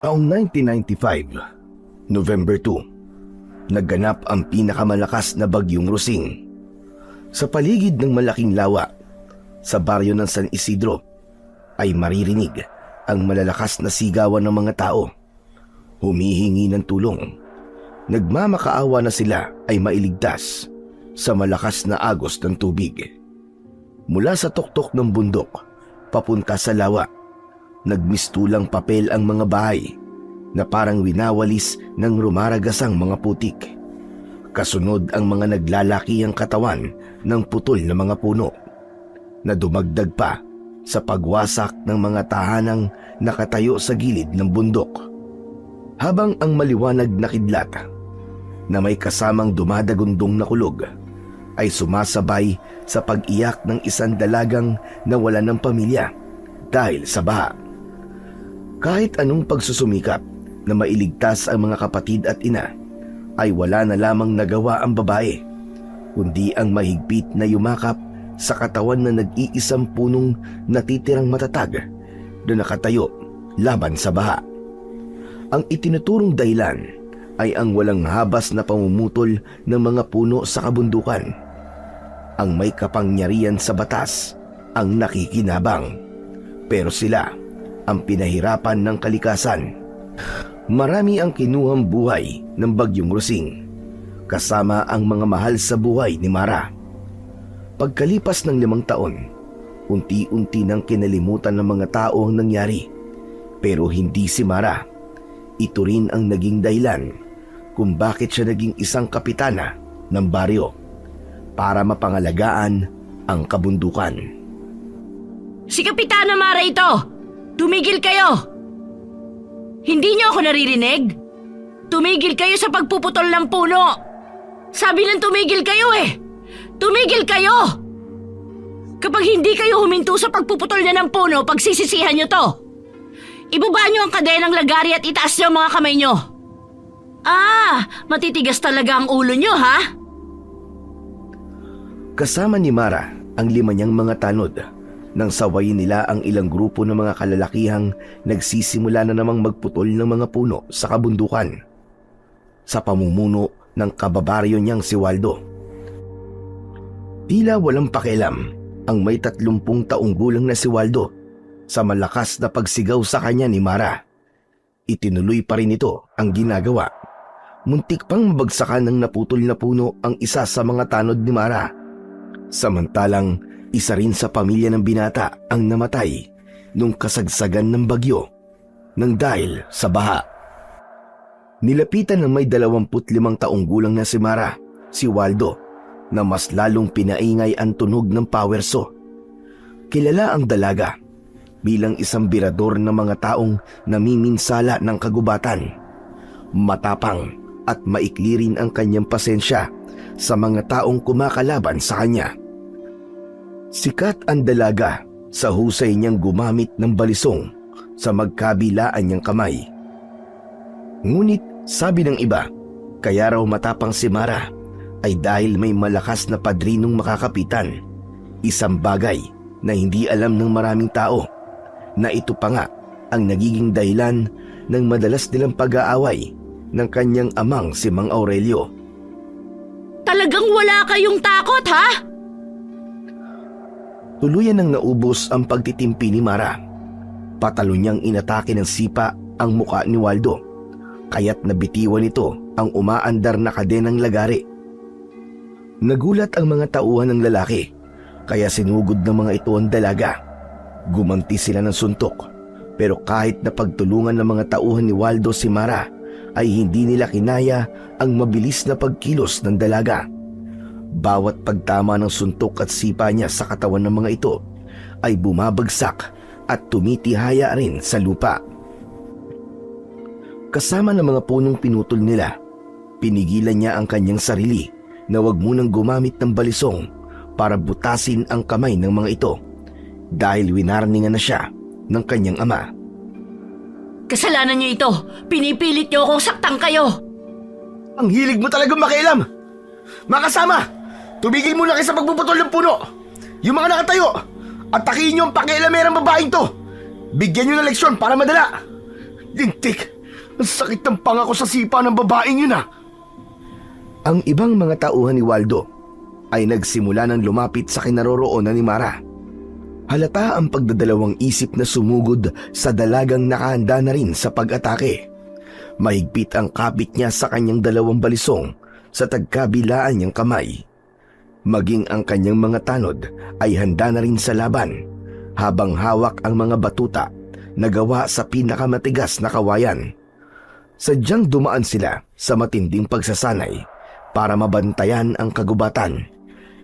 Taong 1995, November 2, nagganap ang pinakamalakas na bagyong Rosing. Sa paligid ng malaking lawa, sa baryo ng San Isidro, ay maririnig ang malalakas na sigawan ng mga tao. Humihingi ng tulong. Nagmamakaawa na sila ay mailigtas sa malakas na agos ng tubig. Mula sa tuktok ng bundok, papunta sa lawa, nagmistulang papel ang mga bahay na parang winawalis ng rumaragasang mga putik. Kasunod ang mga naglalaki ang katawan ng putol na mga puno na dumagdag pa sa pagwasak ng mga tahanang nakatayo sa gilid ng bundok. Habang ang maliwanag na kidlat na may kasamang dumadagundong na kulog ay sumasabay sa pag-iyak ng isang dalagang nawalan ng pamilya dahil sa baha. Kahit anong pagsusumikap na mailigtas ang mga kapatid at ina, ay wala na lamang nagawa ang babae, kundi ang mahigpit na yumakap sa katawan na nag-iisang punong natitirang matatag na nakatayo laban sa baha. Ang itinuturong dahilan ay ang walang habas na pamumutol ng mga puno sa kabundukan. Ang may kapangyarihan sa batas ang nakikinabang, pero sila ang pinahirapan ng kalikasan. Marami ang kinuhang buhay ng bagyong Rosing, kasama ang mga mahal sa buhay ni Mara. Pagkalipas ng 5 taon, unti-unti nang kinalimutan ng mga tao ang nangyari, pero hindi si Mara. Ito rin ang naging dahilan kung bakit siya naging isang kapitana ng baryo para mapangalagaan ang kabundukan. Si Kapitana Mara ito! Tumigil kayo! Hindi niyo ako naririnig? Tumigil kayo sa pagpuputol ng puno! Sabi ng tumigil kayo eh! Tumigil kayo! Kapag hindi kayo huminto sa pagpuputol niya ng puno, pagsisisihan niyo to! Ibaba niyo ang kadenang lagari at itaas niyo ang mga kamay niyo! Matitigas talaga ang ulo niyo, ha? Kasama ni Mara ang 5 niyang mga tanod nang sawayin nila ang ilang grupo ng mga kalalakihang nagsisimula na namang magputol ng mga puno sa kabundukan sa pamumuno ng kababaryo niyang si Waldo. Tila walang pakialam ang may 30 taong gulang na si Waldo sa malakas na pagsigaw sa kanya ni Mara. Itinuloy pa rin ito ang ginagawa. Muntik pang mabagsakan ng naputol na puno ang isa sa mga tanod ni Mara. Samantalang isa rin sa pamilya ng binata ang namatay nung kasagsagan ng bagyo nang dahil sa baha. Nilapitan ng may 25 taong gulang na si Mara, si Waldo, na mas lalong pinaingay ang tunog ng powerso. Kilala ang dalaga bilang isang birador ng mga taong namiminsala ng kagubatan. Matapang at maikli rin ang kanyang pasensya sa mga taong kumakalaban sa kanya. Sikat ang dalaga sa husay niyang gumamit ng balisong sa magkabilaan niyang kamay. Ngunit sabi ng iba, kaya raw matapang si Mara ay dahil may malakas na padrinong makakapitan. Isang bagay na hindi alam ng maraming tao, na ito pa nga ang nagiging dahilan ng madalas nilang pag-aaway ng kanyang amang si Mang Aurelio. Talagang wala kayong takot, ha? Tuluyan nang naubos ang pagtitimpi ni Mara. Patalo niyang inatake ng sipa ang muka ni Waldo, kaya't nabitiwan nito ang umaandar na kadenang lagari. Nagulat ang mga tauhan ng lalaki, kaya sinugod ng mga ito ang dalaga. Gumanti sila ng suntok, pero kahit na pagtulungan ng mga tauhan ni Waldo si Mara, ay hindi nila kinaya ang mabilis na pagkilos ng dalaga. Bawat pagtama ng suntok at sipa niya sa katawan ng mga ito ay bumabagsak at tumitihaya rin sa lupa. Kasama ng mga punong pinutol nila, pinigilan niya ang kanyang sarili na wag munang gumamit ng balisong para butasin ang kamay ng mga ito dahil winarningan na siya ng kanyang ama. Kasalanan niyo ito! Pinipilit niyo akong saktan kayo! Ang hilig mo talagang makialam! Makasama! Tumigil muna kayo sa pagpuputol ng puno! Yung mga nakatayo! Atakihin niyo ang pakialamerang babaeng to! Bigyan niyo ng leksyon para madala! Lintik! Ang sakit ng panga ko sa sipa ng babaeng yun ah! Ang ibang mga tauhan ni Waldo ay nagsimula ng lumapit sa kinaroroonan ni Mara. Halata ang pagdadalawang isip na sumugod sa dalagang nakahanda na rin sa pag-atake. Mahigpit ang kapit niya sa kanyang dalawang balisong sa tagkabilaan niyang kamay. Maging ang kanyang mga tanod ay handa na rin sa laban habang hawak ang mga batuta na gawa sa pinakamatigas na kawayan. Sadyang dumaan sila sa matinding pagsasanay para mabantayan ang kagubatan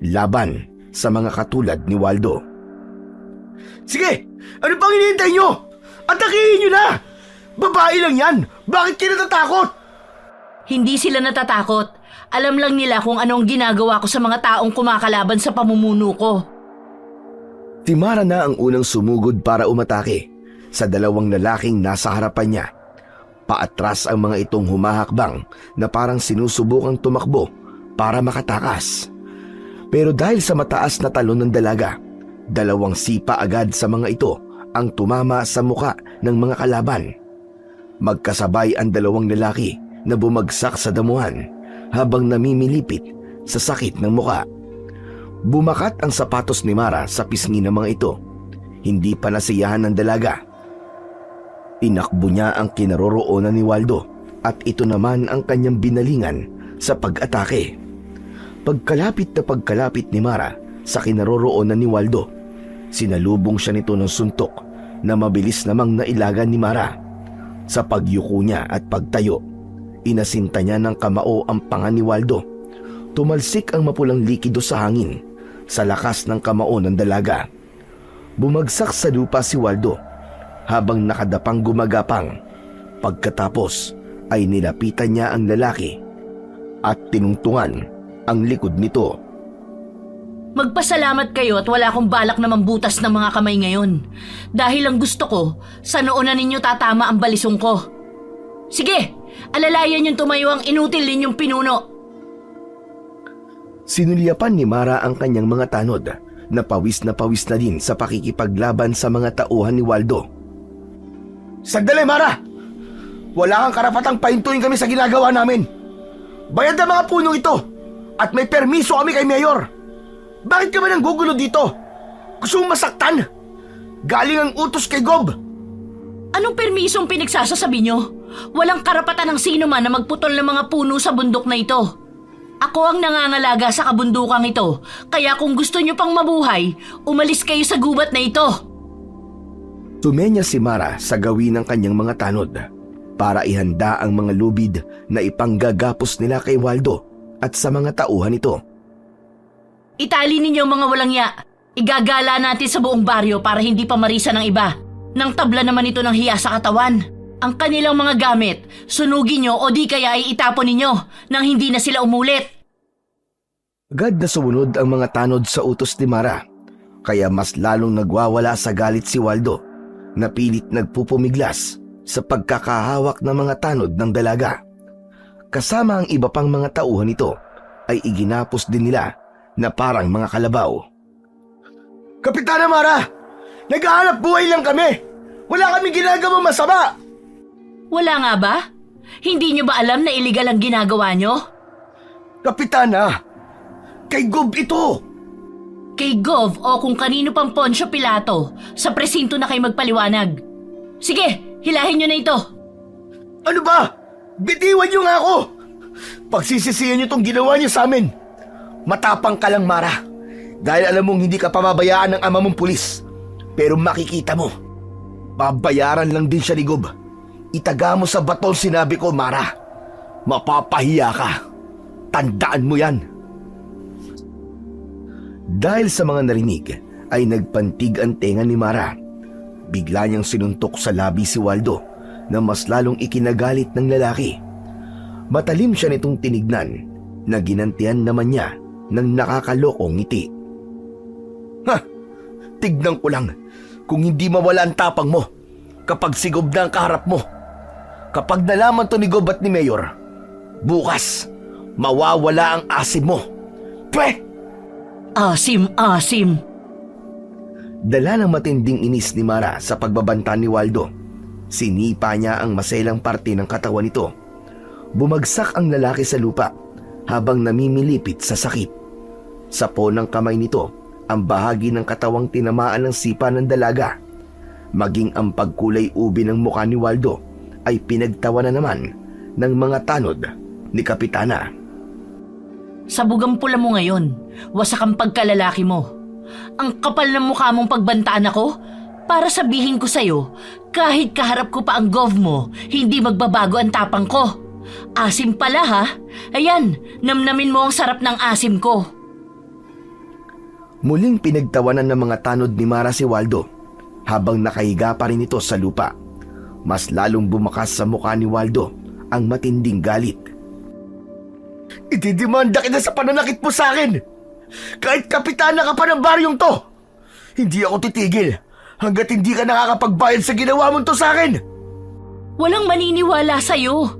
laban sa mga katulad ni Waldo. Sige! Ano pang hinihintay nyo? Atakihin nyo na! Babae lang yan! Bakit kayo natatakot? Hindi sila natatakot. Alam lang nila kung anong ginagawa ko sa mga taong kumakalaban sa pamumuno ko. Timara na ang unang sumugod para umatake sa dalawang lalaking nasa harapan niya. Paatras ang mga itong humahakbang na parang sinusubukang tumakbo para makatakas. Pero dahil sa mataas na talon ng dalaga, dalawang sipa agad sa mga ito ang tumama sa muka ng mga kalaban. Magkasabay ang dalawang lalaki na bumagsak sa damuhan habang namimilipit sa sakit ng muka. Bumakat ang sapatos ni Mara sa pisngi ng mga ito. Hindi pa nasiyahan ng dalaga. Tinakbo niya ang kinaroroonan ni Waldo at ito naman ang kanyang binalingan sa pag-atake. Pagkalapit ni Mara sa kinaroroonan ni Waldo, sinalubong siya nito ng suntok na mabilis namang nailagan ni Mara. Sa pagyuko niya at pagtayo, inasinta niya ng kamao ang panga ni Waldo. Tumalsik ang mapulang likido sa hangin sa lakas ng kamao ng dalaga. Bumagsak sa lupa si Waldo habang nakadapang gumagapang. Pagkatapos ay nilapitan niya ang lalaki at tinungtungan ang likod nito. Magpasalamat kayo at wala akong balak na mambutas ng mga kamay ngayon. Dahil ang gusto ko, sa noo na ninyo tatama ang balisong ko. Sige, alalayan yung tumayo ang inutil ninyong pinuno. Sinulyapan ni Mara ang kanyang mga tanod na pawis na din sa pakikipaglaban sa mga tauhan ni Waldo. Sandali, Mara! Wala kang karapatang pahintuin kami sa ginagawa namin. Bayad ang mga punong ito at may permiso kami kay Mayor. Bakit ka ba nang gugulo dito? Gusto mong masaktan? Galing ang utos kay Gob. Anong permisong pinagsasasabi nyo? Walang karapatan ng sino man na magputol ng mga puno sa bundok na ito. Ako ang nangangalaga sa kabundukang ito, kaya kung gusto nyo pang mabuhay, umalis kayo sa gubat na ito. Tumenya si Mara sa gawin ng kanyang mga tanod para ihanda ang mga lubid na ipanggagapos nila kay Waldo at sa mga tauhan nito. Itali ninyo ang mga walang ya. Igagala natin sa buong baryo para hindi pa marisa ng iba. Nang tabla naman ito ng hiya sa katawan. Ang kanilang mga gamit, sunugin nyo o di kaya ay itapon ninyo nang hindi na sila umulit. Agad na sumunod ang mga tanod sa utos ni Mara, kaya mas lalong nagwawala sa galit si Waldo na pilit nagpupumiglas sa pagkakahawak ng mga tanod ng dalaga. Kasama ang iba pang mga tauhan nito ay iginapos din nila na parang mga kalabaw. Kapitana Mara! Naghahanap buhay lang kami! Wala kami ginagawang masama! Wala nga ba? Hindi nyo ba alam na iligal ang ginagawa nyo? Kapitana! Kay Gob ito! Kay Gov o kung kanino pang Poncio Pilato, sa presinto na kayo magpaliwanag. Sige, hilahin nyo na ito. Ano ba? Bitiwan nyo nga ako! Pagsisisihan nyo tong ginawa nyo sa amin. Matapang ka lang, Mara. Dahil alam mong hindi ka pababayaan ng ama mong pulis. Pero makikita mo, babayaran lang din siya ni Gob. Itaga mo sa baton sinabi ko, Mara. Mapapahiya ka. Tandaan mo yan. Dahil sa mga narinig, ay nagpantig ang tenga ni Mara. Bigla niyang sinuntok sa labi si Waldo na mas lalong ikinagalit ng lalaki. Matalim siya nitong tinignan na ginantihan naman niya ng nakakalokong ngiti. Ha! Tignan ko lang kung hindi mawala ang tapang mo kapag si Gob na ang kaharap mo. Kapag nalaman to ni Gob at ni Mayor, bukas mawawala ang asim mo. Pwe! Asim. Dala ng matinding inis ni Mara sa pagbabanta ni Waldo. Sinipa niya ang maselang parte ng katawan nito. Bumagsak ang lalaki sa lupa habang namimilipit sa sakit. Sa ponang kamay nito ang bahagi ng katawang tinamaan ng sipa ng dalaga. Maging ang pagkulay ubi ng mukha ni Waldo ay pinagtawanan naman ng mga tanod ni Kapitana. Sabugang pula mo ngayon, wasak ang pagkalalaki mo. Ang kapal ng mukha mong pagbantaan ako para sabihin ko sa'yo, kahit kaharap ko pa ang gov mo, hindi magbabago ang tapang ko. Asim pala ha? Ayan, namnamin mo ang sarap ng asim ko. Muling pinagtawanan ng mga tanod ni Mara si Waldo habang nakahiga pa rin ito sa lupa. Mas lalong bumakas sa mukha ni Waldo ang matinding galit. Itidimanda kita sa pananakit mo sa akin! Kahit kapitana ka pa ng baryong to! Hindi ako titigil hanggat hindi ka nakakapagbayad sa ginawa mo to sa akin! Walang maniniwala sa'yo.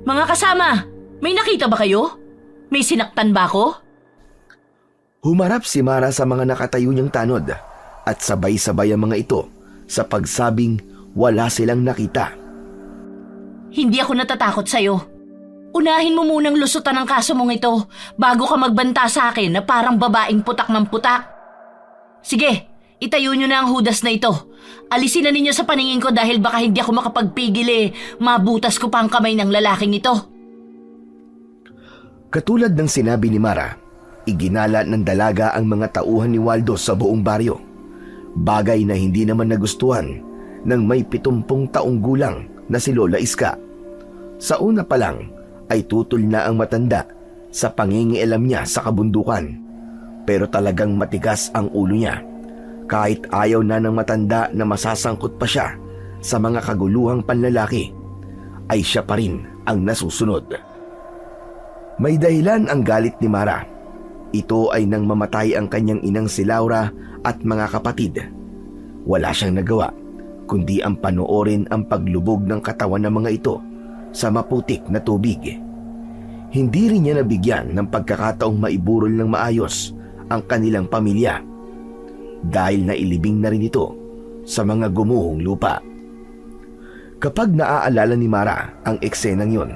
Mga kasama, may nakita ba kayo? May sinaktan ba ako? Humarap si Mara sa mga nakatayo niyang tanod at sabay-sabay ang mga ito sa pagsabing wala silang nakita. Hindi ako natatakot sa'yo. Unahin mo munang lusutan ang kaso mong ito bago ka magbanta sa akin na parang babaeng putak ng putak. Sige, itayo nyo na ang hudas na ito. Alisin na ninyo sa paningin ko dahil baka hindi ako makapagpigil mabutas ko pa ang kamay ng lalaking ito. Katulad ng sinabi ni Mara, iginala ng dalaga ang mga tauhan ni Waldo sa buong baryo. Bagay na hindi naman nagustuhan ng may 70 taong gulang na si Lola Iska. Sa una pa lang ay tutol na ang matanda sa pangingialam niya sa kabundukan. Pero talagang matigas ang ulo niya. Kahit ayaw na ng matanda na masasangkot pa siya sa mga kaguluhang panlalaki, ay siya pa rin ang nasusunod. May dahilan ang galit ni Mara. Ito ay nang mamatay ang kanyang inang si Laura at mga kapatid. Wala siyang nagawa kundi ang panoorin ang paglubog ng katawan ng mga ito sa maputik na tubig. Hindi rin niya nabigyan ng pagkakataong maiburol ng maayos ang kanilang pamilya dahil nailibing na rin ito sa mga gumuhong lupa. Kapag naaalala ni Mara ang eksenang yun,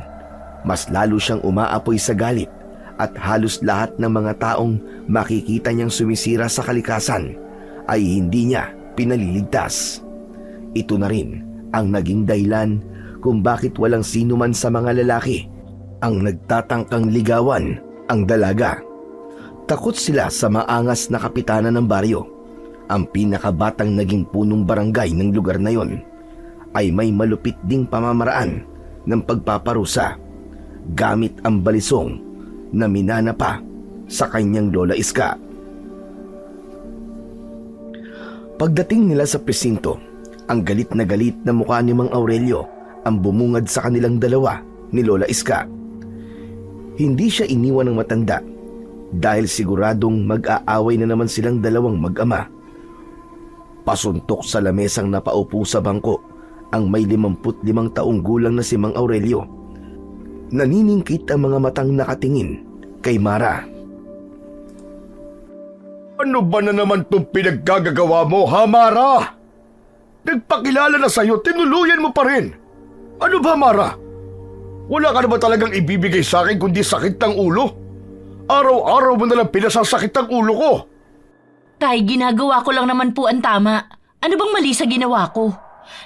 mas lalo siyang umaapoy sa galit at halos lahat ng mga taong makikita niyang sumisira sa kalikasan ay hindi niya pinaliligtas. Ito na rin ang naging dahilan kung bakit walang sino man sa mga lalaki ang nagtatangkang ligawan ang dalaga. Takot sila sa maangas na kapitana ng baryo. Ang pinakabatang naging punong barangay ng lugar na yon ay may malupit ding pamamaraan ng pagpaparusa gamit ang balisong na minana pa sa kanyang Lola Iska. Pagdating nila sa presinto, ang galit na mukha ni Mang Aurelio ang bumungad sa kanilang dalawa ni Lola Iska. Hindi siya iniwan ng matanda dahil siguradong mag-aaway na naman silang dalawang mag-ama. Pasuntok sa lamesang napaupo sa bangko ang may 55 taong gulang na si Mang Aurelio. Naniningkit ang mga matang nakatingin kay Mara. Ano ba na naman itong pinaggagawa mo, ha, Mara? Nagpakilala na sa'yo, tinuluyan mo pa rin. Ano ba, Mara? Wala ka na ba talagang ibibigay sa akin kundi sakit ng ulo? Araw-araw mo na lang pinasasakit ang ulo ko. Tay, ginagawa ko lang naman po ang tama. Ano bang mali sa ginawa ko?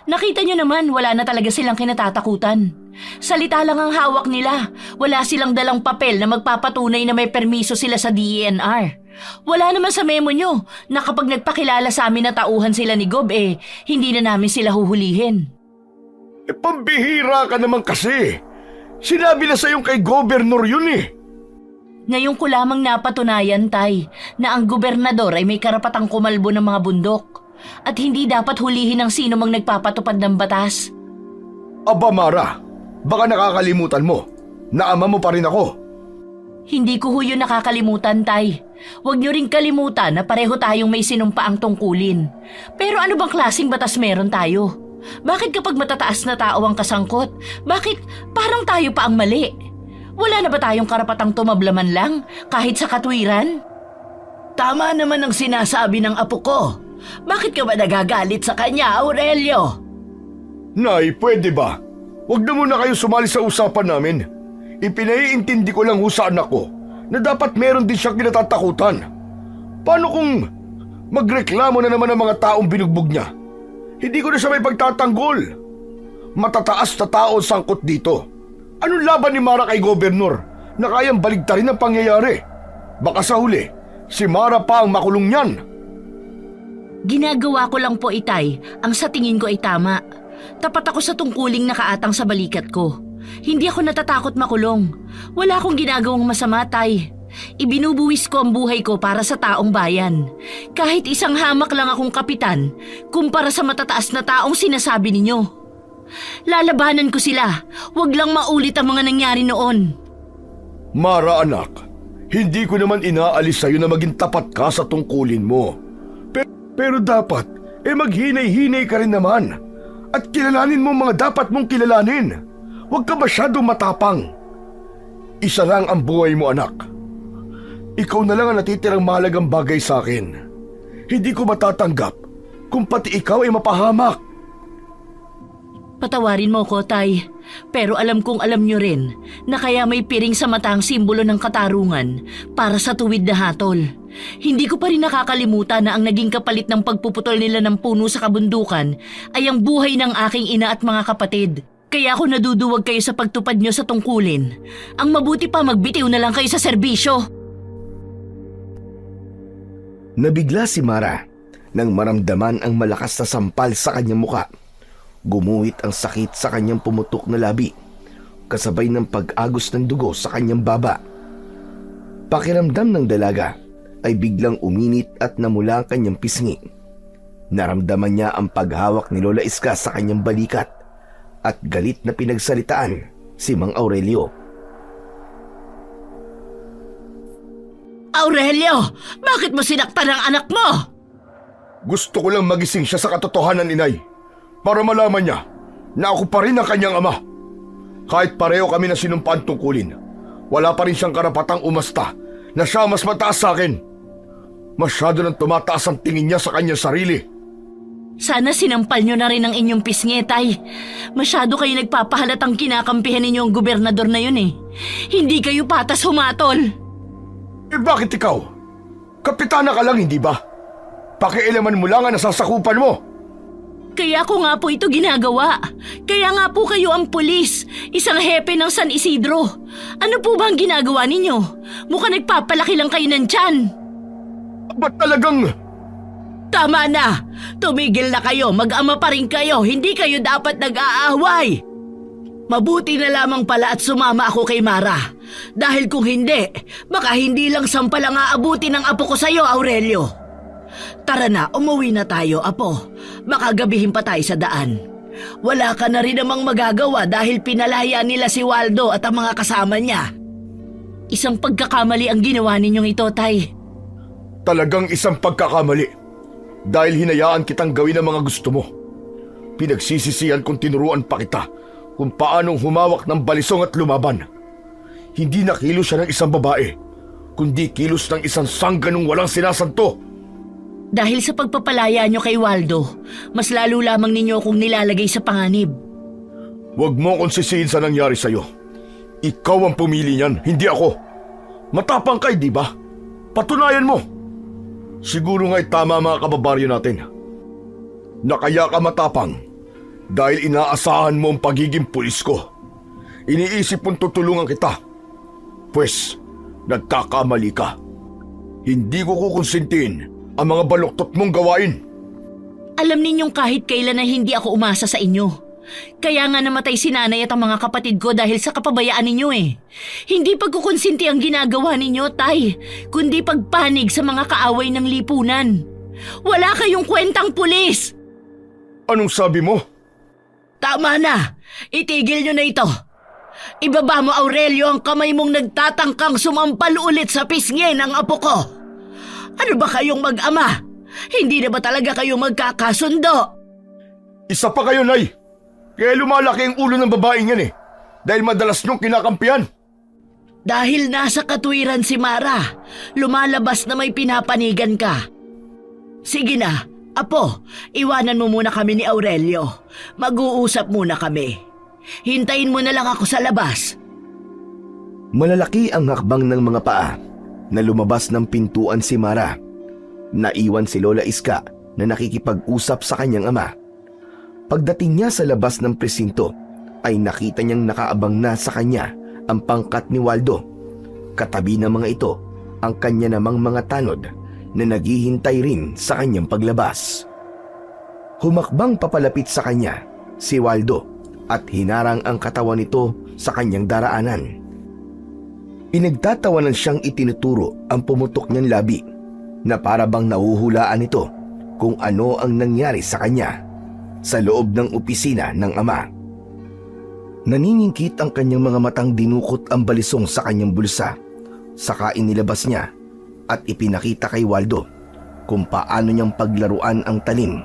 Nakita niyo naman, wala na talaga silang kinatatakutan. Salita lang ang hawak nila. Wala silang dalang papel na magpapatunay na may permiso sila sa DENR. Wala naman sa memo nyo na kapag nagpakilala sa amin na tauhan sila ni Gob, hindi na namin sila huhulihin. Pambihira ka naman kasi. Sinabi na sa'yong kay Gobernur yun Ngayon ko lamang napatunayan, Tay, na ang gobernador ay may karapatang kumalbo ng mga bundok at hindi dapat hulihin ng sino mang nagpapatupad ng batas. Aba, Mara, baka nakakalimutan mo na ama mo pa rin ako. Hindi ko yun nakakalimutan, Tay. Huwag niyo ring kalimutan na pareho tayong may sinumpaang tungkulin. Pero ano bang klaseng batas meron tayo? Bakit kapag matataas na tao ang kasangkot? Bakit parang tayo pa ang mali? Wala na ba tayong karapatang tumablaman lang kahit sa katwiran? Tama naman ang sinasabi ng apo ko. Bakit ka ba nagagalit sa kanya, Aurelio? Nay, pwede ba? Huwag na muna kayo sumali sa usapan namin. Ipinaiintindi ko lang ho sa anak ko na dapat meron din siyang kinatatakutan. Paano kung magreklamo na naman ang mga taong binugbog niya? Hindi ko na siya may pagtatanggol. Matataas na tao ang sangkot dito. Anong laban ni Mara kay Gobernur na kayang baligtarin ang pangyayari? Baka sa huli, si Mara pa ang makulong niyan. Ginagawa ko lang po, Itay, ang sa tingin ko ay tama. Tapat ako sa tungkuling nakaatang sa balikat ko. Hindi ako natatakot makulong. Wala akong ginagawang masama, Tay. Ibinubuwis ko ang buhay ko para sa taong bayan. Kahit isang hamak lang akong kapitan, kumpara sa matataas na taong sinasabi ninyo. Lalabanan ko sila. Huwag lang maulit ang mga nangyari noon. Mara anak, hindi ko naman inaalis sa'yo na maging tapat ka sa tungkulin mo. Pero dapat, maghinay-hinay ka rin naman. At kilalanin mo mga dapat mong kilalanin. Huwag ka masyadong matapang. Isa lang ang buhay mo, anak. Ikaw na lang ang natitirang mahalagang bagay sa akin. Hindi ko matatanggap kung pati ikaw ay mapahamak. Patawarin mo ko, Tay. Pero alam kong alam nyo rin na kaya may piring sa mata ang simbolo ng katarungan para sa tuwid na hatol. Hindi ko pa rin nakakalimutan na ang naging kapalit ng pagpuputol nila ng puno sa kabundukan ay ang buhay ng aking ina at mga kapatid. Kaya ako naduduwag kayo sa pagtupad nyo sa tungkulin. Ang mabuti pa magbitiw na lang kayo sa serbisyo. Nabigla si Mara nang maramdaman ang malakas na sampal sa kanyang muka. Gumuhit ang sakit sa kanyang pumutok na labi, kasabay ng pag-agos ng dugo sa kanyang baba. Pakiramdam ng dalaga ay biglang uminit at namula ang kanyang pisngi. Naramdaman niya ang paghawak ni Lola Iska sa kanyang balikat at galit na pinagsalitaan si Mang Aurelio. Aurelio, bakit mo sinaktan ang anak mo? Gusto ko lang magising siya sa katotohanan, inay. Para malaman niya na ako pa rin ang kanyang ama. Kahit pareho kami na sinumpaan tungkulin, wala pa rin siyang karapatang umasta na siya mas mataas sa akin. Masyado nang tumataas ang tingin niya sa kanyang sarili. Sana sinampal nyo na rin ang inyong pisngi, Tay. Masyado kayo nagpapahalatang kinakampihan ninyo ang gobernador na yun eh. Hindi kayo patas humatol. Bakit ikaw? Kapitana ka lang, hindi ba? Pakialaman mo lang ang nasasakupan mo. Kaya ko nga po ito ginagawa. Kaya nga po kayo ang pulis, isang hepe ng San Isidro. Ano po ba ang ginagawa ninyo? Mukhang nagpapalaki lang kayo ng tiyan. Ba't talagang... Tama na! Tumigil na kayo, mag-ama pa rin kayo, hindi kayo dapat nag-aaway. Mabuti na lamang pala at sumama ako kay Mara. Dahil kung hindi, baka hindi lang sampal ang aabuti ng apo ko sa'yo, Aurelio. Tara na, umuwi na tayo, apo. Baka gabihin pa tayo sa daan. Wala ka na rin namang magagawa dahil pinalaya nila si Waldo at ang mga kasama niya. Isang pagkakamali ang ginawa ninyong ito, Tay. Talagang isang pagkakamali. Dahil hinayaan kitang gawin ang mga gusto mo. Pinagsisisihan kong tinuruan pa kita kung paanong humawak ng balisong at lumaban. Hindi na kilos siya ng isang babae, kundi kilos ng isang sangganong walang sinasanto. Dahil sa pagpapalaya nyo kay Waldo, mas lalo lamang ninyo akong nilalagay sa panganib. Huwag mo akong sisihin sa nangyari sa'yo. Ikaw ang pumili niyan, hindi ako. Matapang ka, di ba? Patunayan mo. Siguro nga'y tama mga kababaryo natin. Na kaya ka matapang dahil inaasahan mo ang pagiging pulis ko. Iniisip mong tutulungan kita. Pwes, nagkakamali ka. Hindi ko kukonsintihin ang mga baluktot mong gawain. Alam ninyong kahit kailan na hindi ako umasa sa inyo. Kaya nga namatay si nanay at ang mga kapatid ko dahil sa kapabayaan ninyo eh. Hindi pagkukonsinti ang ginagawa ninyo, Tay, kundi pagpanig sa mga kaaway ng lipunan. Wala kayong kwentang pulis! Anong sabi mo? Tama na! Itigil nyo na ito! Ibaba mo, Aurelio, ang kamay mong nagtatangkang sumampal ulit sa pisngi ng apo ko! Ano ba kayong mag-ama? Hindi na ba talaga kayong magkakasundo? Isa pa kayo, Nay! Kaya lumalaki ang ulo ng babaeng yan eh. Dahil madalas niyong kinakampihan. Dahil nasa katwiran si Mara, lumalabas na may pinapanigan ka. Sige na, Apo, iwanan mo muna kami ni Aurelio. Mag-uusap muna kami. Hintayin mo na lang ako sa labas. Malalaki ang hakbang ng mga paa na lumabas ng pintuan si Mara. Naiwan si Lola Iska na nakikipag-usap sa kanyang ama. Pagdating niya sa labas ng presinto ay nakita niyang nakaabang na sa kanya ang pangkat ni Waldo. Katabi ng mga ito ang kanya namang mga tanod na naghihintay rin sa kanyang paglabas. Humakbang papalapit sa kanya si Waldo at hinarang ang katawan nito sa kanyang daraanan. Pinagtatawanan siyang itinuturo ang pumutok niyang labi na para bang nahuhulaan nito kung ano ang nangyari sa kanya sa loob ng opisina ng ama. Naniningkit ang kanyang mga matang dinukot ang balisong sa kanyang bulsa, saka inilabas niya at ipinakita kay Waldo kung paano niyang paglaruan ang talim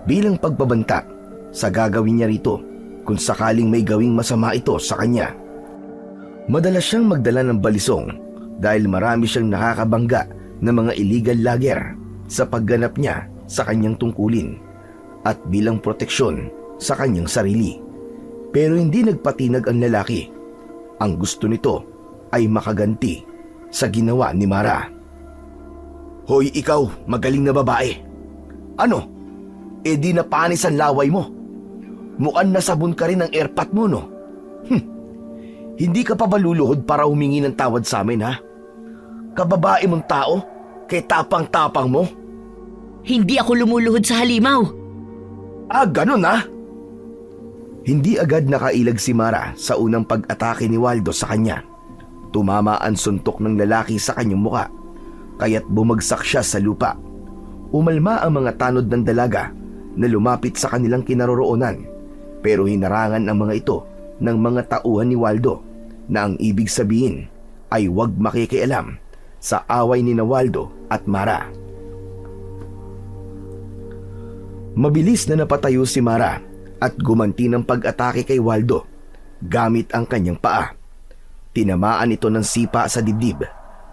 bilang pagbabanta sa gagawin niya rito kung sakaling may gawing masama ito sa kanya. Madalas siyang magdala ng balisong dahil marami siyang nakakabangga ng mga illegal logger sa pagganap niya sa kanyang tungkulin at bilang proteksyon sa kanyang sarili. Pero hindi nagpatinag ang lalaki. Ang gusto nito ay makaganti sa ginawa ni Mara. Hoy ikaw, magaling na babae. Ano? E di napanis ang laway mo. Mukhang nasabon ka rin ng airpat mo, no? Hindi ka pa ba luluhod para humingi ng tawad sa amin, ha? Kababae mong tao, kay tapang-tapang mo. Hindi ako lumuluhod sa halimaw. Ah, ganun ha? Hindi agad nakailag si Mara sa unang pag-atake ni Waldo sa kanya. Tumama ang suntok ng lalaki sa kanyang muka, kaya't bumagsak siya sa lupa. Umalma ang mga tanod ng dalaga na lumapit sa kanilang kinaroroonan, pero hinarangan ang mga ito ng mga tauhan ni Waldo na ang ibig sabihin ay huwag makikialam sa away ni Waldo at Mara. Mabilis na napatayo si Mara at gumanti ng pag-atake kay Waldo gamit ang kanyang paa. Tinamaan ito ng sipa sa dibdib.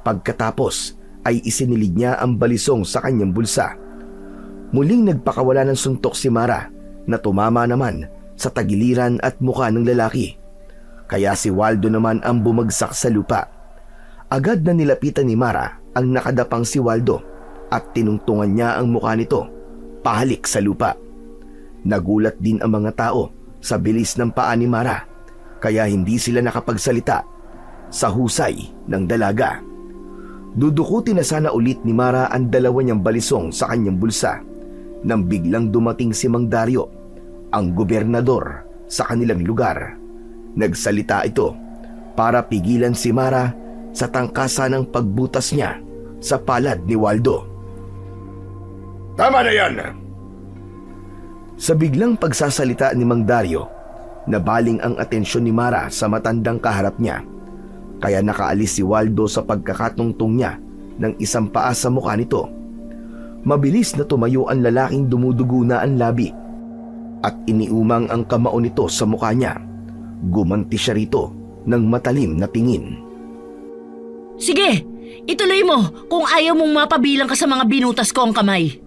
Pagkatapos ay isinilid niya ang balisong sa kanyang bulsa. Muling nagpakawala ng suntok si Mara na tumama naman sa tagiliran at mukha ng lalaki. Kaya si Waldo naman ang bumagsak sa lupa. Agad na nilapitan ni Mara ang nakadapang si Waldo at tinungtungan niya ang mukha nito pahalik sa lupa. Nagulat din ang mga tao sa bilis ng paa ni Mara, kaya hindi sila nakapagsalita sa husay ng dalaga. Dudukutin na sana ulit ni Mara ang dalawa niyang balisong sa kanyang bulsa nang biglang dumating si Mang Dario, ang gobernador sa kanilang lugar. Nagsalita ito para pigilan si Mara sa tangkasa ng pagbutas niya sa palad ni Waldo. Tama na yan! Sa biglang pagsasalita ni Mang Dario, nabaling ang atensyon ni Mara sa matandang kaharap niya, kaya nakaalis si Waldo sa pagkakatungtong niya ng isang paa sa mukha nito. Mabilis na tumayo ang lalaking dumudugo na ang labi at iniumang ang kamao nito sa mukha niya. Gumanti siya rito ng matalim na tingin. Sige, ituloy mo kung ayaw mong mapabilang ka sa mga binutas ko ang kamay.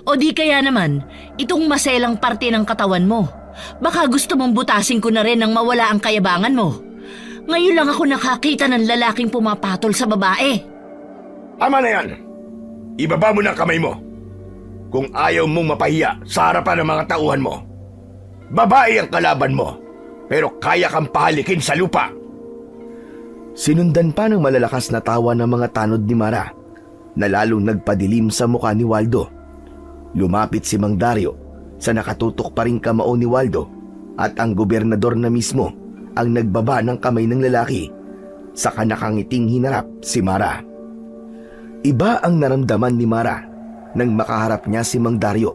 O di kaya naman, itong maselang parte ng katawan mo. Baka gusto mong butasin ko na rin nang mawala ang kayabangan mo. Ngayon lang ako nakakita ng lalaking pumapatol sa babae. Tama na yan! Ibaba mo na kamay mo. Kung ayaw mong mapahiya sa harapan ng mga tauhan mo. Babae ang kalaban mo, pero kaya kang pahalikin sa lupa. Sinundan pa ng malalakas na tawa ng mga tanod ni Mara na lalong nagpadilim sa mukha ni Waldo. Lumapit si Mang Dario sa nakatutok pa ring kamao ni Waldo at ang gobernador na mismo ang nagbaba ng kamay ng lalaki. Saka nakangiting hinarap si Mara. Iba ang naramdaman ni Mara nang makaharap niya si Mang Dario.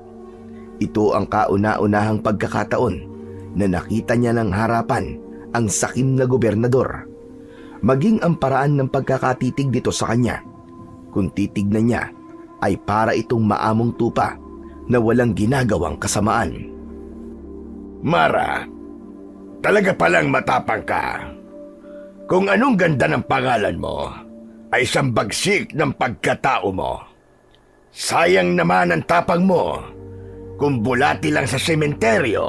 Ito ang kauna-unahang pagkakataon na nakita niya ng harapan ang sakim na gobernador. Maging ang paraan ng pagkakatitig dito sa kanya, kung titignan niya, ay para itong maamong tupa na walang ginagawang kasamaan. Mara, talaga palang matapang ka. Kung anong ganda ng pangalan mo, ay isang bagsik ng pagkatao mo. Sayang naman ang tapang mo kung bulati lang sa sementeryo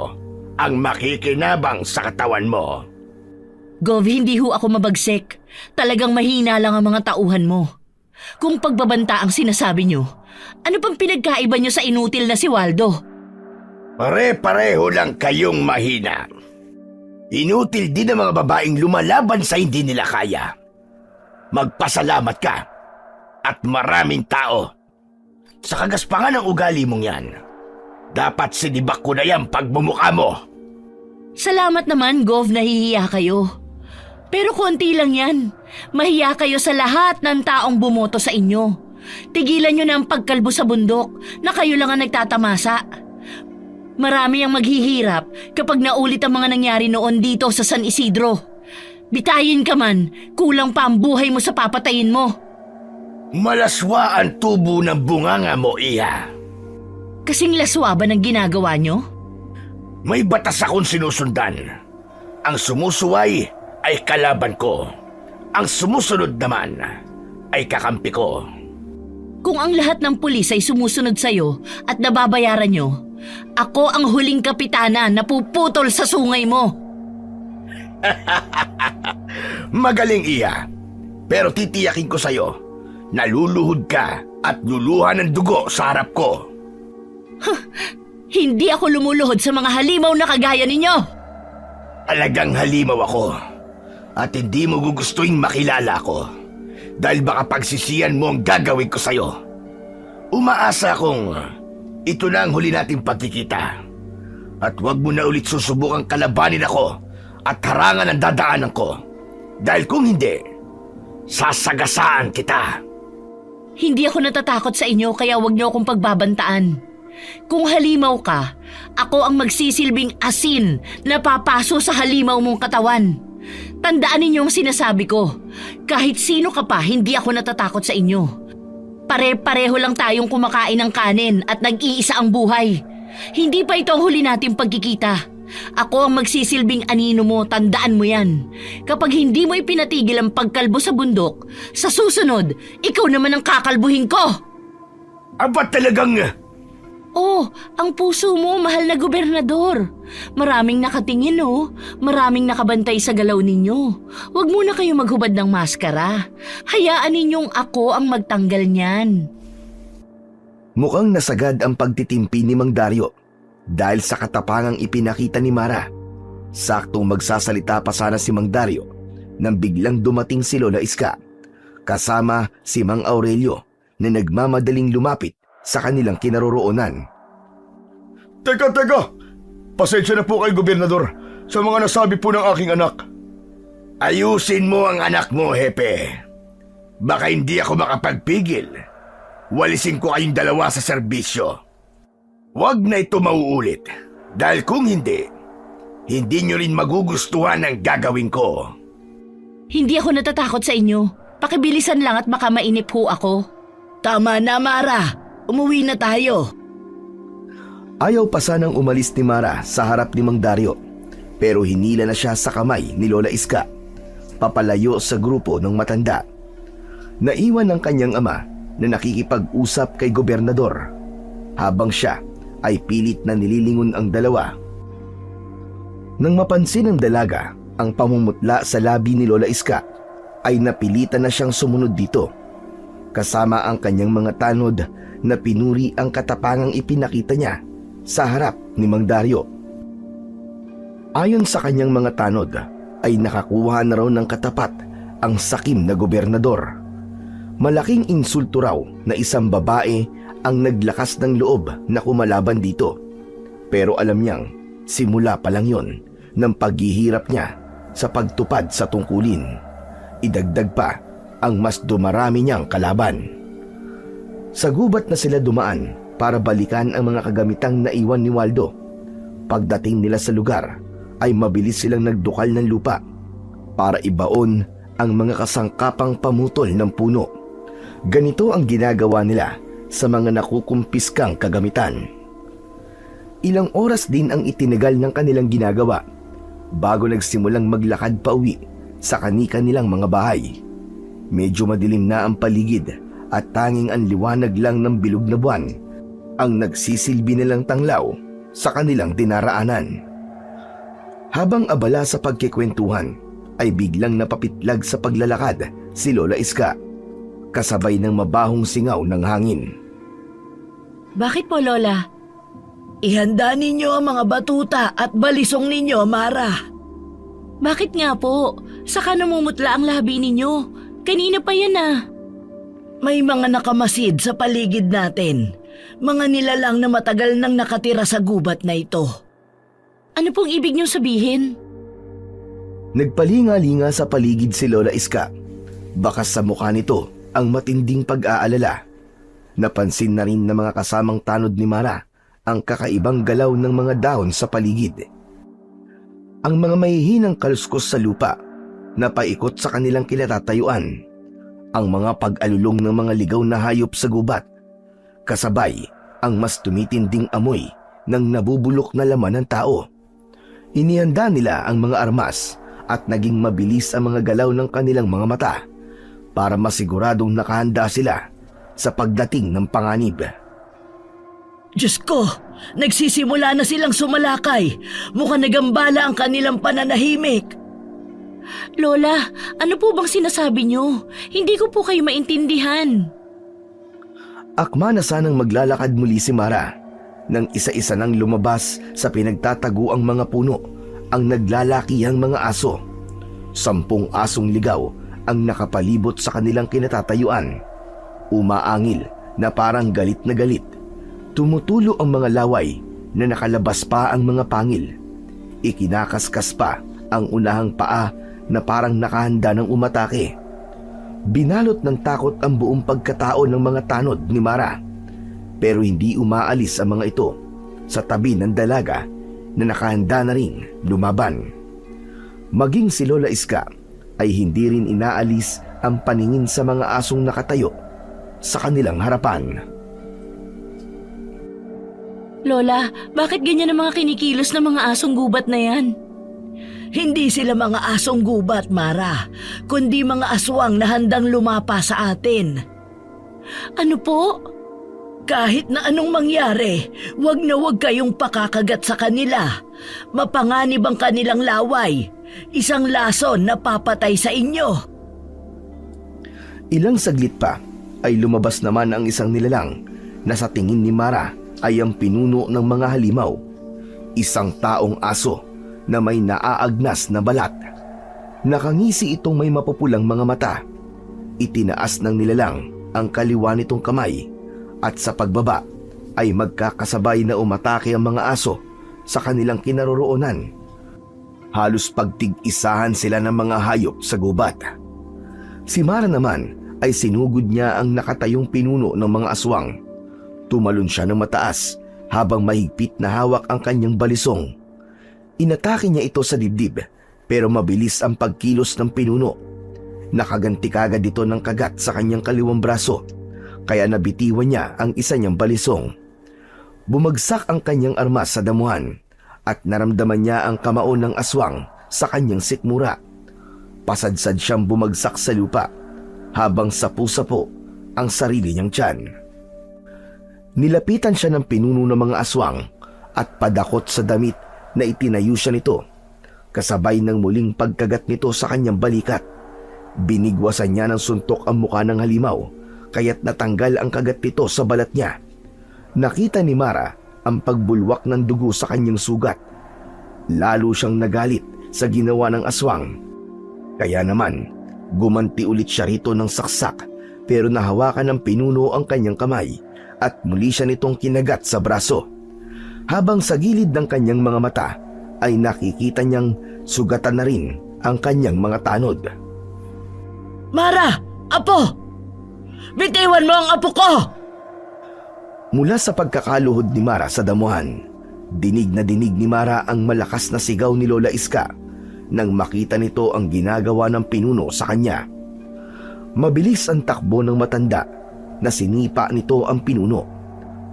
ang makikinabang sa katawan mo. Gov, hindi ho ako mabagsik. Talagang mahina lang ang mga tauhan mo. Kung pagbabanta ang sinasabi nyo, ano pang pinagkaiba nyo sa inutil na si Waldo? Pare-pareho lang kayong mahina. Inutil din ang mga babaeng lumalaban sa hindi nila kaya. Magpasalamat ka at maraming tao sa kagaspangan ng ugali mong yan. Dapat sinibak ko na yan pagbumuka mo. Salamat naman, Gov, nahihiya kayo. Pero konti lang yan. Mahiya kayo sa lahat ng taong bumoto sa inyo. Tigilan nyo na ang pagkalbo sa bundok na kayo lang ang nagtatamasa. Marami ang maghihirap kapag naulit ang mga nangyari noon dito sa San Isidro. Bitayin ka man, kulang pa ang buhay mo sa papatayin mo. Malaswa ang tubo ng bunganga mo, Iha. Kasing laswa ba ng ginagawa nyo? May batas akong sinusundan. Ang sumusuway ay kalaban ko. Ang sumusunod naman ay kakampi ko. Kung ang lahat ng pulis ay sumusunod sa'yo at nababayaran nyo, ako ang huling kapitana na puputol sa sungay mo. Magaling, Iha. Pero titiyakin ko sa'yo, naluluhod ka at luluhan ng dugo sa harap ko. Hindi ako lumuluhod sa mga halimaw na kagaya ninyo. Talagang halimaw ako at hindi mo gugustuhin makilala ko dahil baka pagsisiyan mo ang gagawin ko sa'yo. Umaasa akong ito na ang huli nating pagkikita at huwag mo na ulit susubukang kalabanin ako at harangan ang dadaanan ko dahil kung hindi, sasagasaan kita. Hindi ako natatakot sa inyo kaya huwag niyo akong pagbabantaan. Kung halimaw ka, ako ang magsisilbing asin na papaso sa halimaw mong katawan. Tandaan ninyo ang sinasabi ko. Kahit sino ka pa, hindi ako natatakot sa inyo. Pare-pareho lang tayong kumakain ng kanin at nag-iisa ang buhay. Hindi pa ito ang huli nating pagkikita. Ako ang magsisilbing anino mo, tandaan mo yan. Kapag hindi mo ipinatigil ang pagkalbo sa bundok, sa susunod, ikaw naman ang kakalbuhin ko. Aba talagang... Oh, ang puso mo, mahal na gobernador. Maraming nakatingin, oh. Maraming nakabantay sa galaw ninyo. Huwag muna kayo maghubad ng maskara. Hayaan ninyong ako ang magtanggal niyan. Mukhang nasagad ang pagtitimpi ni Mang Dario dahil sa katapangang ipinakita ni Mara. Saktong magsasalita pa sana si Mang Dario nang biglang dumating si Lola Iska kasama si Mang Aurelio na nagmamadaling lumapit sa kanilang kinaroroonan. Teka! Pasensya na po kay Gobernador sa mga nasabi po ng aking anak. Ayusin mo ang anak mo, Hepe. Baka hindi ako makapagpigil. Walisin ko kayong dalawa sa serbisyo. Huwag na ito mauulit. Dahil kung hindi nyo rin magugustuhan ang gagawin ko. Hindi ako natatakot sa inyo. Pakibilisan lang at baka mainip ho ako. Tama na, Mara. Umuwi na tayo. Ayaw pa sanang umalis ni Mara sa harap ni Mang Dario, pero hinila na siya sa kamay ni Lola Iska, papalayo sa grupo ng matanda. Naiwan ng kanyang ama na nakikipag-usap kay Gobernador, habang siya ay pilit na nililingon ang dalawa. Nang mapansin ng dalaga ang pamumutla sa labi ni Lola Iska, ay napilitan na siyang sumunod dito, kasama ang kanyang mga tanod na pinuri ang katapangang ipinakita niya sa harap ni Mang Dario. Ayon sa kanyang mga tanod, ay nakakuha na raw ng katapat ang sakim na gobernador. Malaking insulto raw na isang babae ang naglakas ng loob na kumalaban dito. Pero alam niyang simula pa lang yon ng paghihirap niya sa pagtupad sa tungkulin. Idagdag pa ang mas dumarami niyang kalaban. Sa gubat na sila dumaan para balikan ang mga kagamitang naiwan ni Waldo. Pagdating nila sa lugar ay mabilis silang nagdukal ng lupa para ibaon ang mga kasangkapang pamutol ng puno. Ganito ang ginagawa nila sa mga nakukumpiskang kagamitan. Ilang oras din ang itinagal ng kanilang ginagawa bago nagsimulang maglakad pa uwi sa kani-kanilang mga bahay. Medyo madilim na ang paligid at tanging ang liwanag lang ng bilog na buwan ang nagsisilbi nilang tanglaw sa kanilang dinaraanan. Habang abala sa pagkikwentuhan, ay biglang napapitlag sa paglalakad si Lola Iska, kasabay ng mabahong singaw ng hangin. Bakit po, Lola? Ihanda ninyo ang mga batuta at balisong ninyo, Mara. Bakit nga po? Saka namumutla ang labi ninyo. Kanina pa yan ah. May mga nakamasid sa paligid natin. Mga nilalang na matagal nang nakatira sa gubat na ito. Ano pong ibig niyong sabihin? Nagpalinga-linga sa paligid si Lola Iska. Bakas sa mukha nito ang matinding pag-aalala. Napansin na rin ng mga kasamang tanod ni Mara ang kakaibang galaw ng mga dahon sa paligid. Ang mga mahihinang kaluskos sa lupa na paikot sa kanilang kinatatayuan. Ang mga pag-alulong ng mga ligaw na hayop sa gubat. Kasabay ang mas tumitinding amoy ng nabubulok na laman ng tao. Inihanda nila ang mga armas at naging mabilis ang mga galaw ng kanilang mga mata para masiguradong nakahanda sila sa pagdating ng panganib. Diyos ko, nagsisimula na silang sumalakay. Mukhang nagambala ang kanilang pananahimik. Lola, ano po bang sinasabi niyo? Hindi ko po kayo maintindihan. Akma na sanang maglalakad muli si Mara nang isa-isa nang lumabas sa pinagtataguang mga puno ang naglalakihang mga aso. 10 asong ligaw ang nakapalibot sa kanilang kinatatayuan. Umaangil na parang galit na galit. Tumutulo ang mga laway na nakalabas pa ang mga pangil. Ikinakaskas pa ang unahang paa na parang nakahanda ng umatake. Binalot ng takot ang buong pagkatao ng mga tanod ni Mara. Pero hindi umaalis ang mga ito sa tabi ng dalaga na nakahanda na rin lumaban. Maging si Lola Iska ay hindi rin inaalis ang paningin sa mga asong nakatayo sa kanilang harapan. Lola, bakit ganyan ang mga kinikilos ng mga asong gubat na yan? Hindi sila mga asong gubat, Mara, kundi mga aswang na handang lumapa sa atin. Ano po? Kahit na anong mangyari, wag na wag kayong pakakagat sa kanila. Mapanganib ang kanilang laway. Isang lason na papatay sa inyo. Ilang saglit pa ay lumabas naman ang isang nilalang na sa tingin ni Mara ay ang pinuno ng mga halimaw. Isang taong aso na may naaagnas na balat. Nakangisi itong may mapupulang mga mata. Itinaas ng nilalang ang kaliwa nitong kamay at sa pagbaba ay magkakasabay na umatake ang mga aso sa kanilang kinaroroonan. Halos pagtig-isahan sila ng mga hayop sa gubat. Si Mara naman ay sinugod niya ang nakatayong pinuno ng mga aswang. Tumalon siya ng mataas habang mahigpit na hawak ang kanyang balisong. Inatake niya ito sa dibdib pero mabilis ang pagkilos ng pinuno. Nakaganti kagad ito ng kagat sa kanyang kaliwang braso kaya nabitiwan niya ang isa niyang balisong. Bumagsak ang kanyang armas sa damuhan at naramdaman niya ang kamao ng aswang sa kanyang sikmura. Pasadsad siyang bumagsak sa lupa habang sapu-sapo ang sarili niyang tiyan. Nilapitan siya ng pinuno ng mga aswang at padakot sa damit na itinayo siya nito. Kasabay ng muling pagkagat nito sa kanyang balikat. Binigwasan niya ng suntok ang mukha ng halimaw kaya't natanggal ang kagat nito sa balat niya. Nakita ni Mara ang pagbulwak ng dugo sa kanyang sugat. Lalo siyang nagalit sa ginawa ng aswang. Kaya naman, gumanti ulit siya rito ng saksak pero nahawakan ng pinuno ang kanyang kamay at muli siya nitong kinagat sa braso. Habang sa gilid ng kanyang mga mata ay nakikita niyang sugatan na rin ang kanyang mga tanod. Mara! Apo! Bitiwan mo ang apo ko! Mula sa pagkakaluhod ni Mara sa damuhan, dinig na dinig ni Mara ang malakas na sigaw ni Lola Iska nang makita nito ang ginagawa ng pinuno sa kanya. Mabilis ang takbo ng matanda na sinipa nito ang pinuno.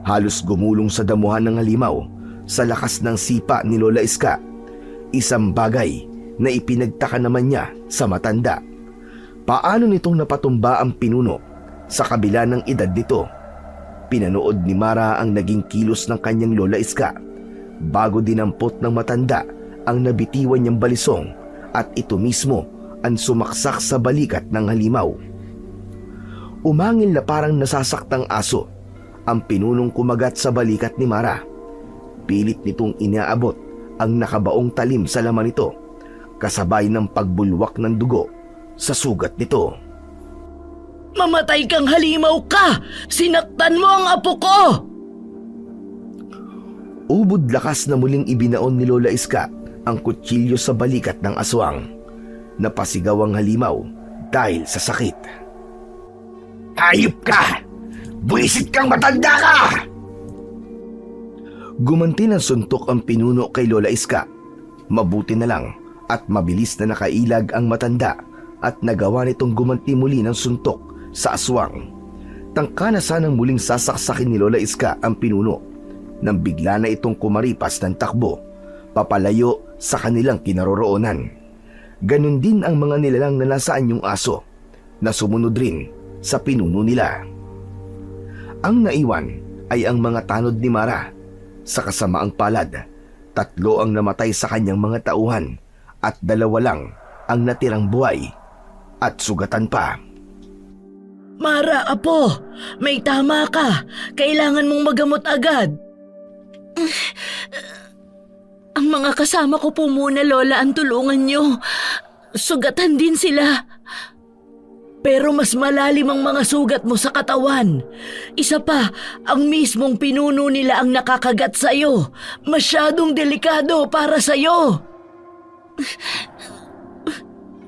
Halos gumulong sa damuhan ng halimaw sa lakas ng sipa ni Lola Iska. Isang bagay na ipinagtaka naman niya sa matanda. Paano nitong napatumba ang pinuno Sa kabila ng edad nito, pinanood ni Mara ang naging kilos ng kanyang lola Iska bago dinampot ng matanda ang nabitiwan niyang balisong at ito mismo ang sumaksak sa balikat ng halimaw. Umangil na parang nasasaktang aso ang pinunong kumagat sa balikat ni Mara. Pilit nitong inaabot ang nakabaong talim sa laman nito, kasabay ng pagbulwak ng dugo sa sugat nito. Mamatay kang halimaw ka! Sinaktan mo ang apo ko! Ubod lakas na muling ibinaon ni Lola Iska ang kutsilyo sa balikat ng aswang. Napasigaw ang halimaw dahil sa sakit. Hayop ka! Buwisit kang matanda ka! Gumanti ng suntok ang pinuno kay Lola Iska. Mabuti na lang at mabilis na nakailag ang matanda at nagawa nitong gumanti muli ng suntok sa aswang. Tangka na sanang muling sasaksakin ni Lola Iska ang pinuno nang bigla na itong kumaripas ng takbo papalayo sa kanilang kinaroroonan. Ganon din ang mga nilalang na nasa anyong aso na sumunod rin sa pinuno nila. Ang naiwan ay ang mga tanod ni Mara. Sa kasamaang palad, 3 ang namatay sa kanyang mga tauhan at 2 lang ang natirang buhay at sugatan pa. Mara, apo, may tama ka. Kailangan mong magamot agad. Ang mga kasama ko po muna, Lola, ang tulungan nyo. Sugatan din sila. Pero mas malalim ang mga sugat mo sa katawan. Isa pa, ang mismong pinuno nila ang nakakagat sa'yo. Masyadong delikado para sa'yo.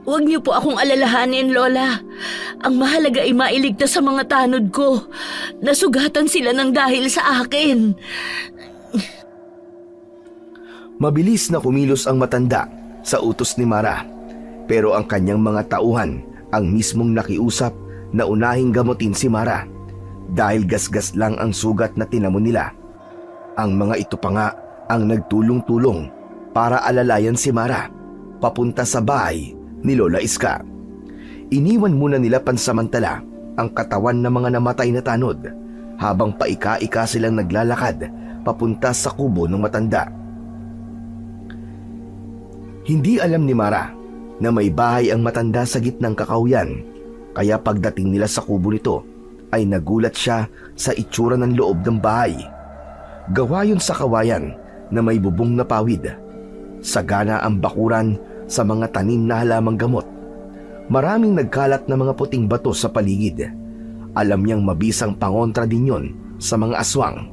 Huwag niyo po akong alalahanin, Lola. Ang mahalaga ay mailigtas sa mga tanod ko. Nasugatan sila ng dahil sa akin. Mabilis na kumilos ang matanda sa utos ni Mara, pero ang kanyang mga tauhan ang mismong nakiusap na unahing gamutin si Mara dahil gasgas lang ang sugat na tinamo nila. Ang mga ito pa nga ang nagtulong-tulong para alalayan si Mara papunta sa bahay ni Lola Iska. Iniwan muna nila pansamantala ang katawan ng mga namatay na tanod habang paika-ika silang naglalakad papunta sa kubo ng matanda. Hindi alam ni Mara na may bahay ang matanda sa gitnang kakawyan, kaya pagdating nila sa kubo nito ay nagulat siya sa itsura ng loob ng bahay. Gawa yun sa kawayan na may bubong na pawid. Sagana ang bakuran sa mga tanim na halamang gamot. Maraming nagkalat na mga puting bato sa paligid. Alam niyang mabisang pangontra din yon sa mga aswang,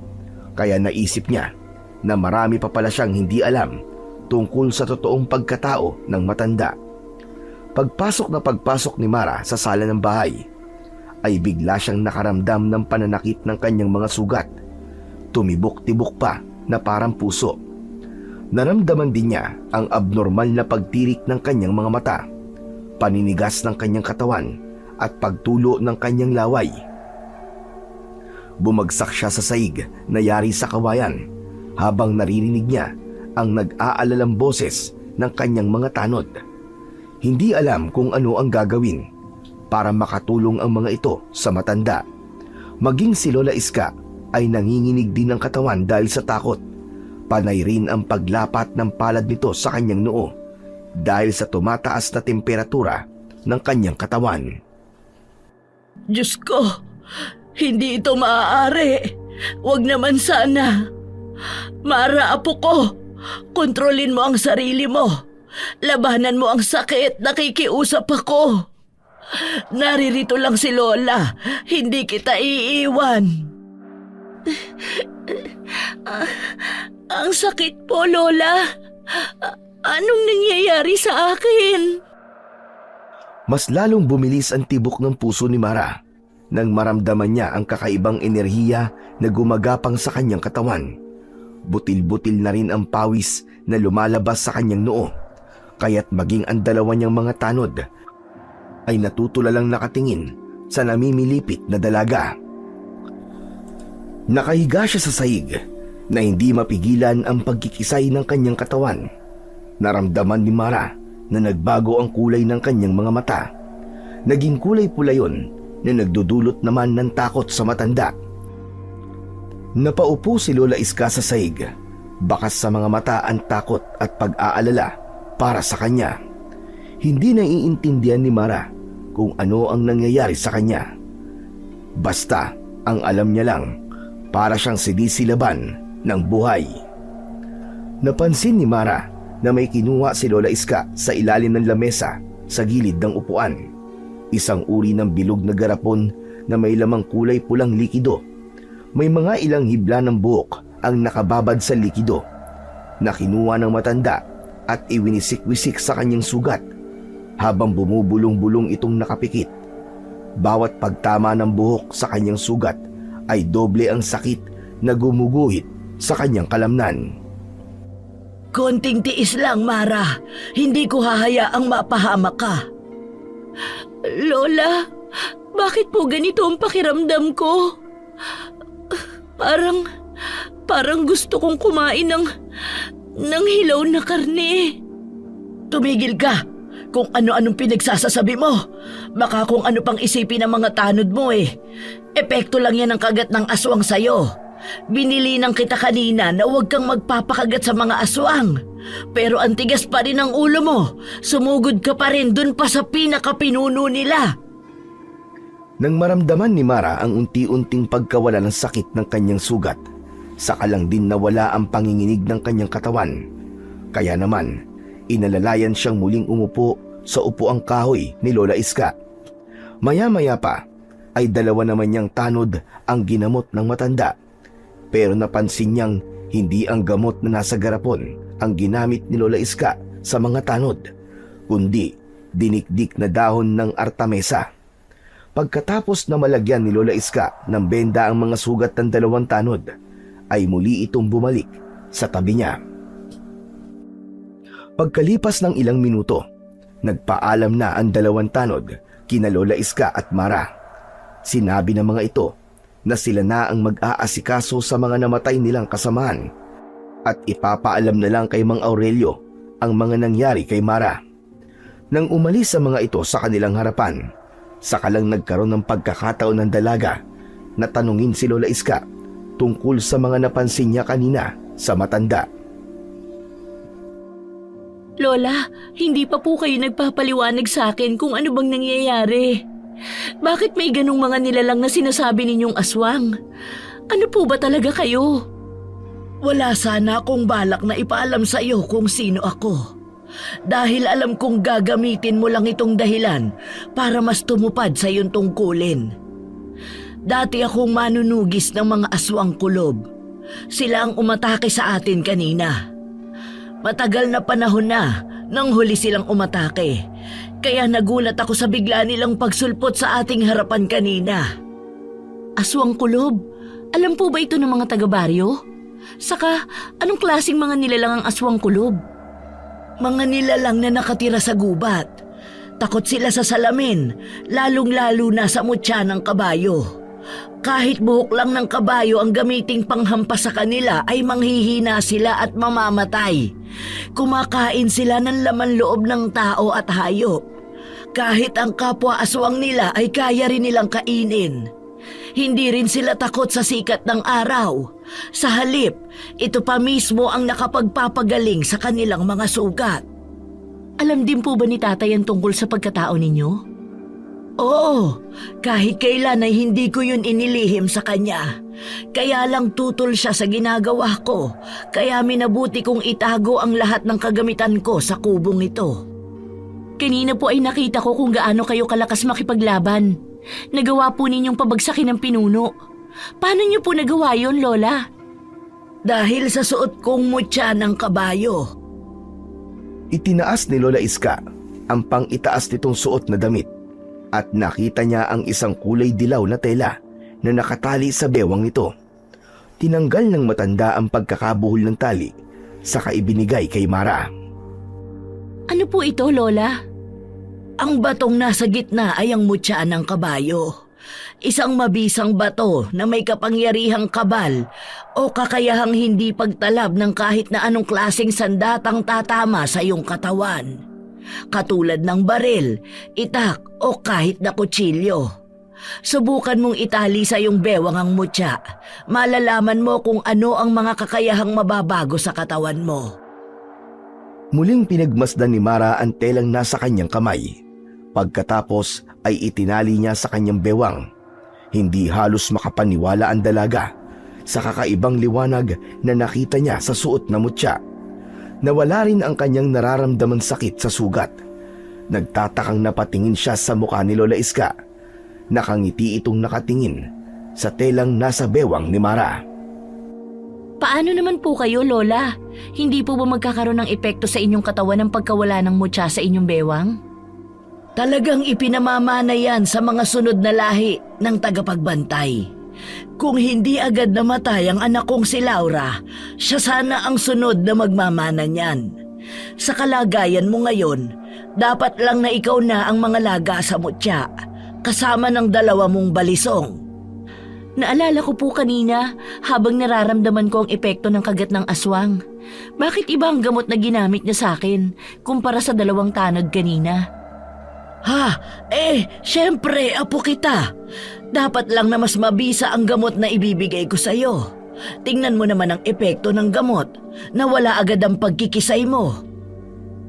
kaya naisip niya na marami pa pala siyang hindi alam tungkol sa totoong pagkatao ng matanda. Pagpasok ni Mara sa sala ng bahay, ay bigla siyang nakaramdam ng pananakit ng kanyang mga sugat. Tumibok-tibok pa na parang puso. Naramdaman din niya ang abnormal na pagtirik ng kanyang mga mata, paninigas ng kanyang katawan at pagtulo ng kanyang laway. Bumagsak siya sa saig na yari sa kawayan habang naririnig niya ang nag-aalalang boses ng kanyang mga tanod. Hindi alam kung ano ang gagawin para makatulong ang mga ito sa matanda. Maging si Lola Iska ay nanginginig din ng katawan dahil sa takot. Panay rin ang paglapat ng palad nito sa kanyang noo dahil sa tumataas na temperatura ng kanyang katawan. Diyos ko, hindi ito maaari. Huwag naman sana. Mara, apo ko, kontrolin mo ang sarili mo. Labanan mo ang sakit, nakikiusap ako. Naririto lang si Lola, hindi kita iiwan. Ang sakit po, Lola. Anong nangyayari sa akin? Mas lalong bumilis ang tibok ng puso ni Mara nang maramdaman niya ang kakaibang enerhiya na gumagapang sa kanyang katawan. Butil-butil na rin ang pawis na lumalabas sa kanyang noo, kaya't maging ang 2 niyang mga tanod ay natutulalang nakatingin sa namimilipit na dalaga. Nakahiga siya sa saig na hindi mapigilan ang pagkikisay ng kanyang katawan. Naramdaman ni Mara na nagbago ang kulay ng kanyang mga mata. Naging kulay pula yun na nagdudulot naman ng takot sa matanda. Napaupo si Lola Iska sa sahig, bakas sa mga mata ang takot at pag-aalala para sa kanya. Hindi naiintindihan ni Mara kung ano ang nangyayari sa kanya. Basta ang alam niya lang, para siyang sinisilaban ng buhay. Napansin ni Mara na may kinuha si Lola Iska sa ilalim ng lamesa sa gilid ng upuan. Isang uri ng bilog na garapon na may lamang kulay pulang likido. May mga ilang hibla ng buhok ang nakababad sa likido na kinuha ng matanda at iwinisik-wisik sa kanyang sugat habang bumubulong-bulong itong nakapikit. Bawat pagtama ng buhok sa kanyang sugat ay doble ang sakit na gumuguhit sa kanyang kalamnan. Konting tiis lang, Mara. Hindi ko hahayaang mapahamak ka. Lola, bakit po ganito ang pakiramdam ko? Parang gusto kong kumain ng hilaw na karne. Tumigil ka! Kung ano-anong pinagsasasabi mo. Baka kung ano pang isipin ng mga tanod mo eh. Epekto lang yan ang kagat ng aswang sa'yo. Binilinan kita kanina na huwag kang magpapakagat sa mga aswang. Pero ang tigas pa rin ang ulo mo. Sumugod ka pa rin dun pa sa pinakapinuno nila. Nang maramdaman ni Mara ang unti-unting pagkawala ng sakit ng kanyang sugat, saka lang din nawala ang panginginig ng kanyang katawan. Kaya naman, inalalayan siyang muling umupo sa upuang kahoy ni Lola Iska. Maya-maya pa ay dalawa naman niyang tanod ang ginamot ng matanda. Pero napansin niyang hindi ang gamot na nasa garapon ang ginamit ni Lola Iska sa mga tanod, kundi dinikdik na dahon ng artamesa. Pagkatapos na malagyan ni Lola Iska ng benda ang mga sugat ng dalawang tanod, ay muli itong bumalik sa tabi niya. Pagkalipas ng ilang minuto, nagpaalam na ang dalawang tanod kina Lola Iska at Mara. Sinabi ng mga ito na sila na ang mag-aasikaso sa mga namatay nilang kasamahan at ipapaalam na lang kay Mang Aurelio ang mga nangyari kay Mara. Nang umalis sa mga ito sa kanilang harapan, saka lang nagkaroon ng pagkakataon ng dalaga na tanungin si Lola Iska tungkol sa mga napansin niya kanina sa matanda. Lola, hindi pa po kayo nagpapaliwanag sa akin kung ano bang nangyayari. Bakit may ganong mga nilalang na sinasabi ninyong aswang? Ano po ba talaga kayo? Wala sana akong balak na ipaalam sa iyo kung sino ako. Dahil alam kong gagamitin mo lang itong dahilan para mas tumupad sa iyong tungkulin. Dati akong manunugis ng mga aswang kulob. Sila ang umatake sa atin kanina. Matagal na panahon na nang huli silang umatake. Kaya nagulat ako sa bigla nilang pagsulpot sa ating harapan kanina. Aswang kulob? Alam po ba ito ng mga taga-baryo? Saka, anong klaseng mga nilalang ang aswang kulob? Mga nilalang na nakatira sa gubat. Takot sila sa salamin, lalong-lalo na sa mutya ng kabayo. Kahit buhok lang ng kabayo ang gamiting panghampas sa kanila ay manghihina sila at mamamatay. Kumakain sila ng laman loob ng tao at hayop. Kahit ang kapwa aswang nila ay kaya rin nilang kainin. Hindi rin sila takot sa sikat ng araw. Sa halip, ito pa mismo ang nakapagpapagaling sa kanilang mga sugat. Alam din po ba ni tatay ang tungkol sa pagkatao ninyo? Oo, kahit kailan ay hindi ko yun inilihim sa kanya. Kaya lang tutol siya sa ginagawa ko, kaya minabuti kong itago ang lahat ng kagamitan ko sa kubong ito. Kanina po ay nakita ko kung gaano kayo kalakas makipaglaban. Nagawa po ninyong pabagsakin ng pinuno. Paano niyo po nagawa yon, Lola? Dahil sa suot kong mutya ng kabayo. Itinaas ni Lola Iska ang pang-itaas nitong suot na damit at nakita niya ang isang kulay dilaw na tela na nakatali sa bewang nito. Tinanggal ng matanda ang pagkakabuhol ng tali saka ibinigay kay Mara. Ano po ito, Lola? Ang batong nasa gitna ay ang mutya ng kabayo. Isang mabisang bato na may kapangyarihang kabal o kakayahang hindi pagtalab ng kahit na anong klaseng sandatang tatama sa iyong katawan. Katulad ng baril, itak o kahit na kutsilyo. Subukan mong itali sa iyong bewang ang mutya. Malalaman mo kung ano ang mga kakayahang mababago sa katawan mo. Muling pinagmasdan ni Mara ang telang nasa kanyang kamay. Pagkatapos ay itinali niya sa kanyang bewang. Hindi halos makapaniwala ang dalaga sa kakaibang liwanag na nakita niya sa suot na mutya. Nawala rin ang kanyang nararamdamang sakit sa sugat. Nagtatakang napatingin siya sa mukha ni Lola Iska. Nakangiti itong nakatingin sa telang nasa bewang ni Mara. Paano naman po kayo, Lola? Hindi po ba magkakaroon ng epekto sa inyong katawan ng pagkawala ng mutya sa inyong bewang? Talagang ipinamamana yan sa mga sunod na lahi ng tagapagbantay. Kung hindi agad namatay ang anak kong si Laura, siya sana ang sunod na magmamana niyan. Sa kalagayan mo ngayon, dapat lang na ikaw na ang mga laga sa mutya, kasama ng 2 mong balisong. Naalala ko po kanina habang nararamdaman ko ang epekto ng kagat ng aswang. Bakit iba ang gamot na ginamit niya sa akin kumpara sa 2 tanod kanina? Syempre, apo kita. Dapat lang na mas mabisa ang gamot na ibibigay ko sa'yo. Tingnan mo naman ang epekto ng gamot. Nawala agad ang pagkikisay mo.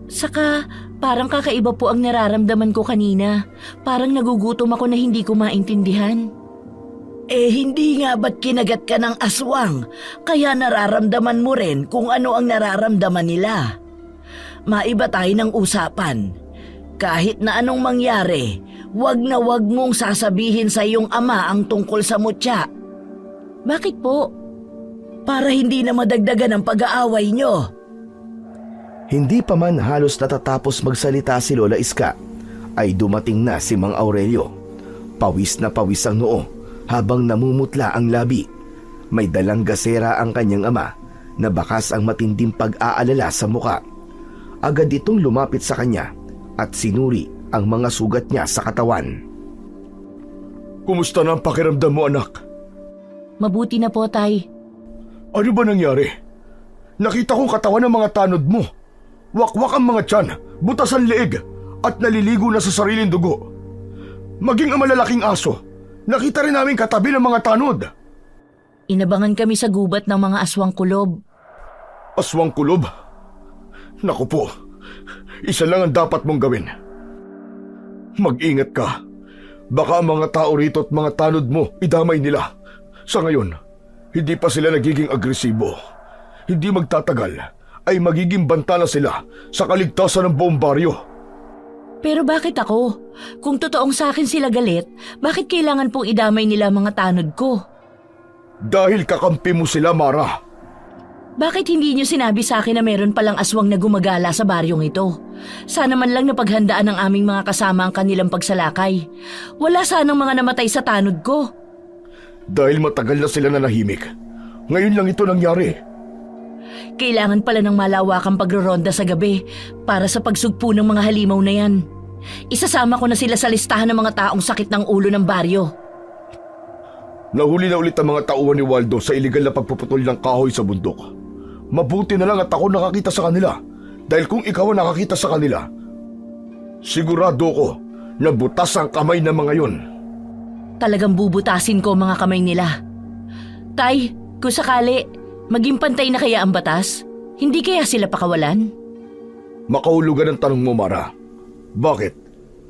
Saka, parang kakaiba po ang nararamdaman ko kanina. Parang nagugutom ako na hindi ko maintindihan. Hindi nga ba't kinagat ka ng aswang? Kaya nararamdaman mo rin kung ano ang nararamdaman nila. Maiba tayo ng usapan. Kahit na anong mangyari, wag na wag mong sasabihin sa iyong ama ang tungkol sa mutya. Bakit po? Para hindi na madagdagan ang pag-aaway nyo. Hindi pa man halos natatapos magsalita si Lola Iska, ay dumating na si Mang Aurelio. Pawis na pawis ang noo habang namumutla ang labi. May dalang gasera ang kanyang ama na bakas ang matinding pag-aalala sa muka. Agad itong lumapit sa kanya at sinuri ang mga sugat niya sa katawan. Kumusta na ang pakiramdam mo, anak? Mabuti na po, Tay. Ano ba nangyari? Nakita kong katawan ng mga tanod mo. Wakwak ang mga tiyan, butas ang leeg, at naliligo na sa sariling dugo. Maging ang malalaking aso, nakita rin namin katabi ng mga tanod. Inabangan kami sa gubat ng mga aswang kulob. Aswang kulob? Naku po, isa lang ang dapat mong gawin. Mag-ingat ka. Baka ang mga tao rito at mga tanod mo idamay nila. Sa ngayon, hindi pa sila nagiging agresibo. Hindi magtatagal ay magiging bantala sila sa kaligtasan ng buong baryo. Pero bakit ako? Kung totoong sa akin sila galit, bakit kailangan pong idamay nila mga tanod ko? Dahil kakampi mo sila, Mara. Bakit hindi niyo sinabi sa akin na meron palang aswang na gumagala sa baryong ito? Sana man lang napaghandaan ng aming mga kasama ang kanilang pagsalakay. Wala sanang mga namatay sa tanod ko. Dahil matagal na sila nanahimik. Ngayon lang ito nangyari. Kailangan pala ng malawakang pagroronda sa gabi para sa pagsugpo ng mga halimaw na yan. Isasama ko na sila sa listahan ng mga taong sakit ng ulo ng baryo. Nahuli na ulit ang mga tauhan ni Waldo sa iligal na pagpuputol ng kahoy sa bundok. Mabuti na lang at ako nakakita sa kanila. Dahil kung ikaw ang nakakita sa kanila, sigurado ko na butas ang kamay ng mga yon. Talagang bubutasin ko mga kamay nila. Tay, kung sakali, maging pantay na kaya ang batas? Hindi kaya sila pakawalan? Makahulugan ang tanong mo, Mara. Bakit?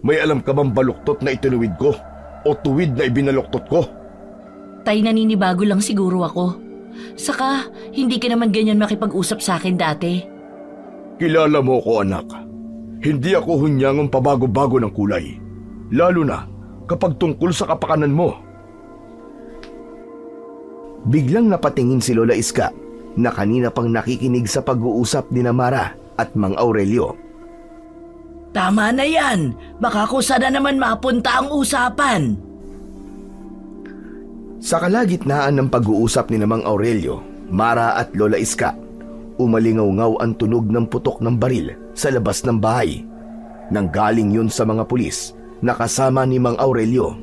May alam ka bang baluktot na itinuwid ko? O tuwid na ibinaluktot ko? Tay, naninibago lang siguro ako. Saka, hindi ka naman ganyan makipag-usap sa akin dati. Kilala mo ko, anak. Hindi ako hunyangong pabago-bago ng kulay. Lalo na kapag tungkol sa kapakanan mo. Biglang napatingin si Lola Iska na kanina pang nakikinig sa pag-uusap ni Mara at Mang Aurelio. Tama na yan. Baka kung saan na naman mapunta ang usapan. Sa kalagitnaan ng pag-uusap ni Mang Aurelio, Mara at Lola Iska, umalingaw-ngaw ang tunog ng putok ng baril sa labas ng bahay. Nanggaling yun sa mga pulis na kasama ni Mang Aurelio.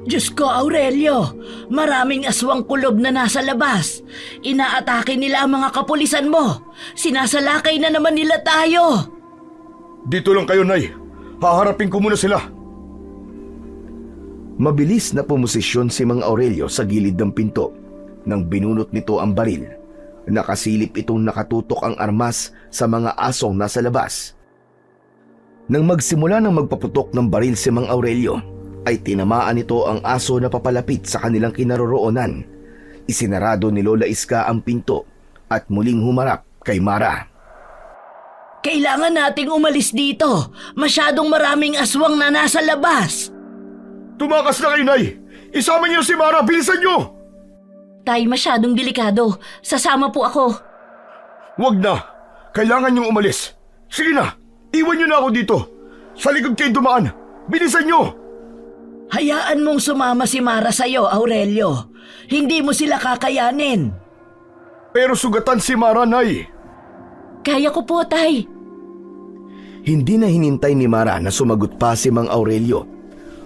Diyos ko, Aurelio, maraming aswang kulob na nasa labas. Inaatake nila ang mga kapulisan mo. Sinasalakay na naman nila tayo. Dito lang kayo, Nay. Haharapin ko muna sila. Mabilis na pumosisyon si Mang Aurelio sa gilid ng pinto nang binunot nito ang baril. Nakasilip itong nakatutok ang armas sa mga asong nasa labas. Nang magsimula ng magpaputok ng baril si Mang Aurelio, ay tinamaan nito ang aso na papalapit sa kanilang kinaroroonan. Isinarado ni Lola Iska ang pinto at muling humarap kay Mara. Kailangan nating umalis dito. Masyadong maraming aswang na nasa labas. Tumakas na kayo, Nay! Isama niyo si Mara! Bilisan niyo! Tay, masyadong delikado. Sasama po ako. Wag na! Kailangan niyong umalis. Sige na! Iwan niyo na ako dito. Sa likod kayo dumaan. Bilisan niyo! Hayaan mong sumama si Mara sa'yo, Aurelio. Hindi mo sila kakayanin. Pero sugatan si Mara, Nay. Kaya ko po, Tay. Hindi na hinintay ni Mara na sumagot pa si Mang Aurelio.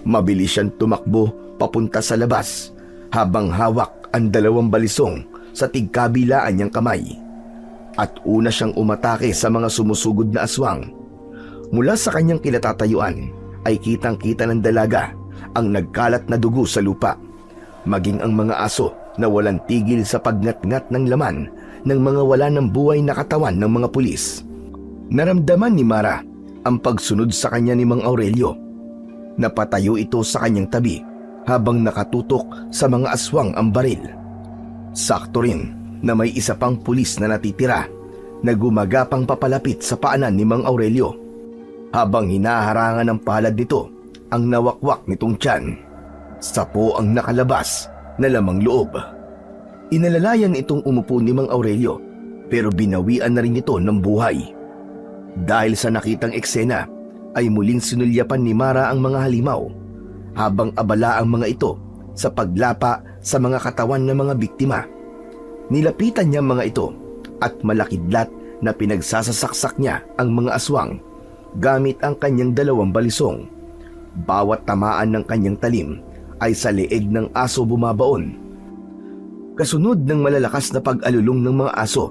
Mabilis siyang tumakbo papunta sa labas habang hawak ang 2 balisong sa tigkabilaan niyang kamay. At una siyang umatake sa mga sumusugod na aswang. Mula sa kanyang kinatatayuan ay kitang-kita ng dalaga ang nagkalat na dugo sa lupa. Maging ang mga aso na walang tigil sa pagngat-ngat ng laman ng mga wala ng buhay na katawan ng mga pulis. Naramdaman ni Mara ang pagsunod sa kanya ni Mang Aurelio. Napatayo ito sa kanyang tabi habang nakatutok sa mga aswang ang baril. Sakto rin na may isa pang pulis na natitira na gumagapang papalapit sa paanan ni Mang Aurelio. Habang hinaharangan ng palad nito ang nawakwak nitong tiyan, sapo ang nakalabas na lamang loob. Inalalayan itong umupo ni Mang Aurelio pero binawian na rin ito ng buhay. Dahil sa nakitang eksena ay muling sinulyapan ni Mara ang mga halimaw habang abala ang mga ito sa paglapa sa mga katawan ng mga biktima. Nilapitan niya mga ito at malakidlat na pinagsasasaksak niya ang mga aswang gamit ang kanyang 2 balisong. Bawat tamaan ng kanyang talim ay sa leeg ng aso bumabaon. Kasunod ng malalakas na pag-alulong ng mga aso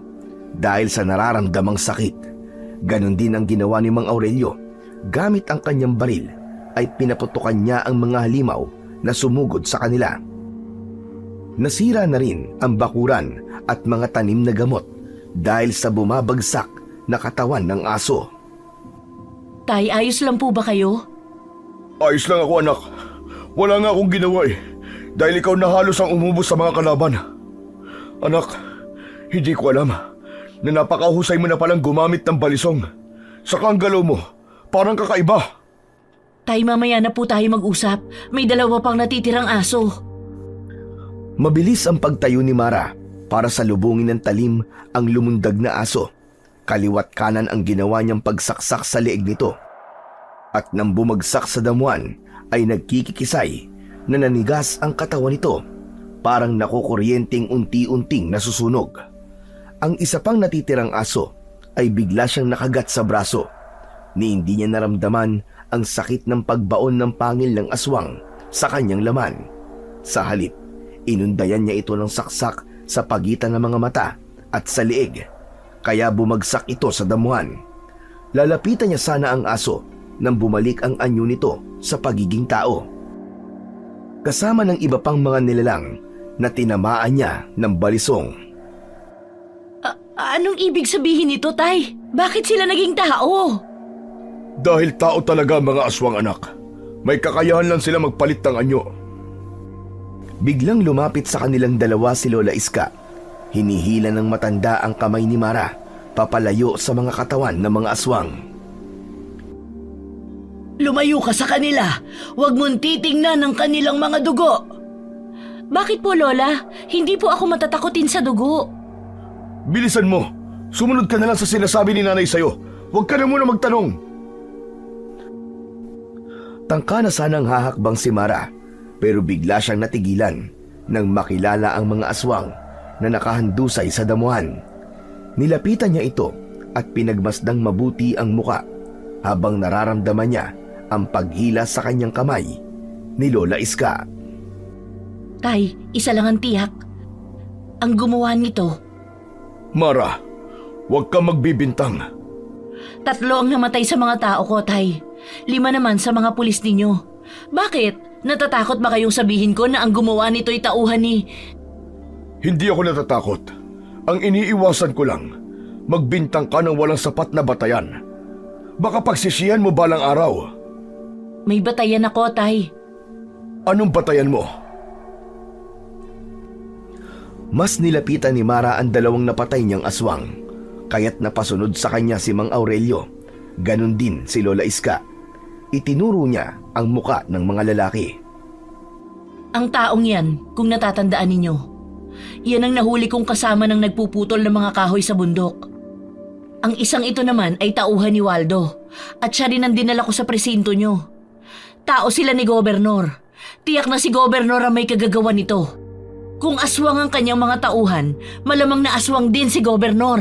dahil sa nararamdamang sakit. Ganon din ang ginawa ni Mang Aurelio. Gamit ang kanyang baril ay pinaputukan niya ang mga halimaw na sumugod sa kanila. Nasira na rin ang bakuran at mga tanim na gamot dahil sa bumabagsak na katawan ng aso. Tay, ayos lang po ba kayo? Ayos lang ako, anak. Wala nga akong ginawa eh. Dahil ikaw na halos ang umubos sa mga kalaban. Anak, hindi ko alam na napakahusay mo na palang gumamit ng balisong. Saka ang galaw mo, parang kakaiba. Tay, mamaya na po tayo mag-usap. May 2 pang natitirang aso. Mabilis ang pagtayo ni Mara para salubungin ng talim ang lumundag na aso. Kaliwat kanan ang ginawa niyang pagsaksak sa leeg nito. At nang bumagsak sa damuhan ay nagkikikisay na nanigas ang katawan nito. Parang nakukuryenteng unti-unting nasusunog. Ang isa pang natitirang aso ay bigla siyang nakagat sa braso. Ni hindi niya naramdaman ang sakit ng pagbaon ng pangil ng aswang sa kanyang laman. Sa halip, inundayan niya ito ng saksak sa pagitan ng mga mata at sa leeg. Kaya bumagsak ito sa damuhan. Lalapitan niya sana ang aso nang bumalik ang anyo nito sa pagiging tao. Kasama ng iba pang mga nilalang na tinamaan niya ng balisong. Anong ibig sabihin nito, Tay? Bakit sila naging tao? Dahil tao talaga mga aswang, anak. May kakayahan lang sila magpalit ng anyo. Biglang lumapit sa kanilang 2 si Lola Iska. Hinihila ng matanda ang kamay ni Mara papalayo sa mga katawan ng mga aswang. Lumayo ka sa kanila. Huwag mong titingnan ang kanilang mga dugo. Bakit po, Lola? Hindi po ako matatakotin sa dugo. Bilisan mo. Sumunod ka na lang sa sinasabi ni nanay sa'yo. Huwag ka na muna magtanong. Tangka na sanang hahakbang si Mara pero bigla siyang natigilan nang makilala ang mga aswang na nakahandusay sa damuhan. Nilapitan niya ito at pinagmasdang mabuti ang muka habang nararamdaman niya ang paghila sa kanyang kamay ni Lola Iska. Tay, isa lang ang tiyak. Ang gumawa nito. Mara, huwag kang magbibintang. 3 ang namatay sa mga tao ko, Tay. 5 naman sa mga pulis ninyo. Bakit? Natatakot ba kayong sabihin ko na ang gumawa nito'y tauhan ni... Hindi ako natatakot. Ang iniiwasan ko lang, magbintang ka ng walang sapat na batayan. Baka pagsisihan mo balang araw. May batayan ako, Tay. Anong batayan mo? Mas nilapitan ni Mara ang dalawang napatay niyang aswang, kaya't napasunod sa kanya si Mang Aurelio. Ganon din si Lola Iska. Itinuro niya ang muka ng mga lalaki. Ang taong yan, kung natatandaan ninyo, yan ang nahuli kong kasama ng nagpuputol ng mga kahoy sa bundok. Ang isang ito naman ay tauhan ni Waldo at siya rin ang dinala ko sa presinto nyo. Tao sila ni Gobernur. Tiyak na si Gobernur ang may kagagawa nito. Kung aswang ang kanyang mga tauhan, malamang na aswang din si Gobernur.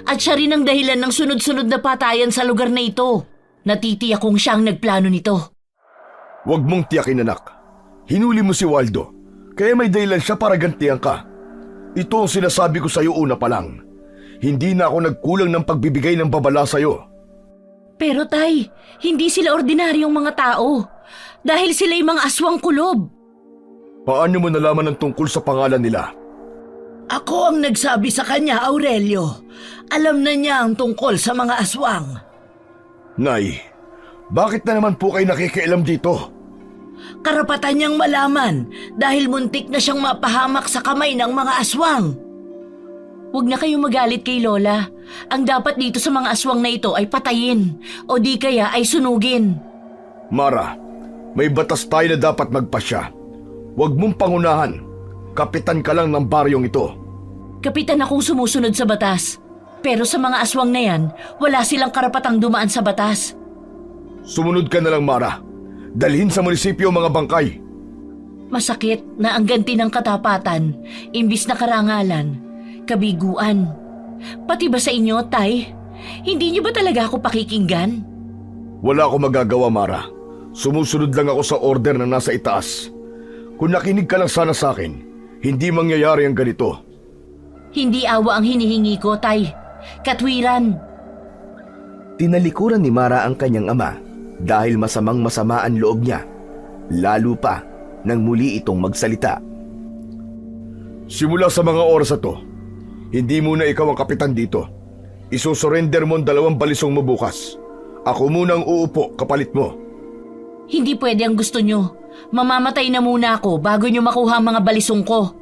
At siya rin ang dahilan ng sunod-sunod na patayan sa lugar na ito. Natitiyak kong siya ang nagplano nito. Huwag mong tiyakin, anak. Hinuli mo si Waldo, kaya may dahilan siya para gantihan ka. Ito ang sinasabi ko sa'yo una pa lang. Hindi na ako nagkulang ng pagbibigay ng babala sa'yo. Pero Tay, hindi sila ordinaryong mga tao. Dahil sila'y mga aswang kulob. Paano mo nalaman ang tungkol sa pangalan nila? Ako ang nagsabi sa kanya, Aurelio. Alam na niya ang tungkol sa mga aswang. Nay, bakit na naman po kayo nakikialam dito? Karapatan niyang malaman dahil muntik na siyang mapahamak sa kamay ng mga aswang. Huwag na kayong magalit kay Lola. Ang dapat dito sa mga aswang na ito ay patayin o di kaya ay sunugin. Mara, may batas tayo na dapat magpasya. Huwag mong pangunahan. Kapitan ka lang ng baryong ito. Kapitan akong sumusunod sa batas. Pero sa mga aswang na yan, wala silang karapatang dumaan sa batas. Sumunod ka na lang, Mara. Dalhin sa munisipyo ang mga bangkay. Masakit na ang ganti ng katapatan, imbis na karangalan, kabiguan. Pati ba sa inyo, Tay? Hindi niyo ba talaga ako pakikinggan? Wala akong magagawa, Mara. Sumusunod lang ako sa order na nasa itaas. Kung nakinig ka lang sana sa akin, hindi mangyayari ang ganito. Hindi awa ang hinihingi ko, Tay. Katwiran. Tinalikuran ni Mara ang kanyang ama dahil masamang-masama ang loob niya, lalo pa nang muli itong magsalita. Simula sa mga oras na to, hindi muna ikaw ang kapitan dito. Isusurrender mo ang 2 balisong mo bukas. Ako muna ang uupo kapalit mo. Hindi pwede ang gusto nyo. Mamamatay na muna ako bago nyo makuha ang mga balisong ko.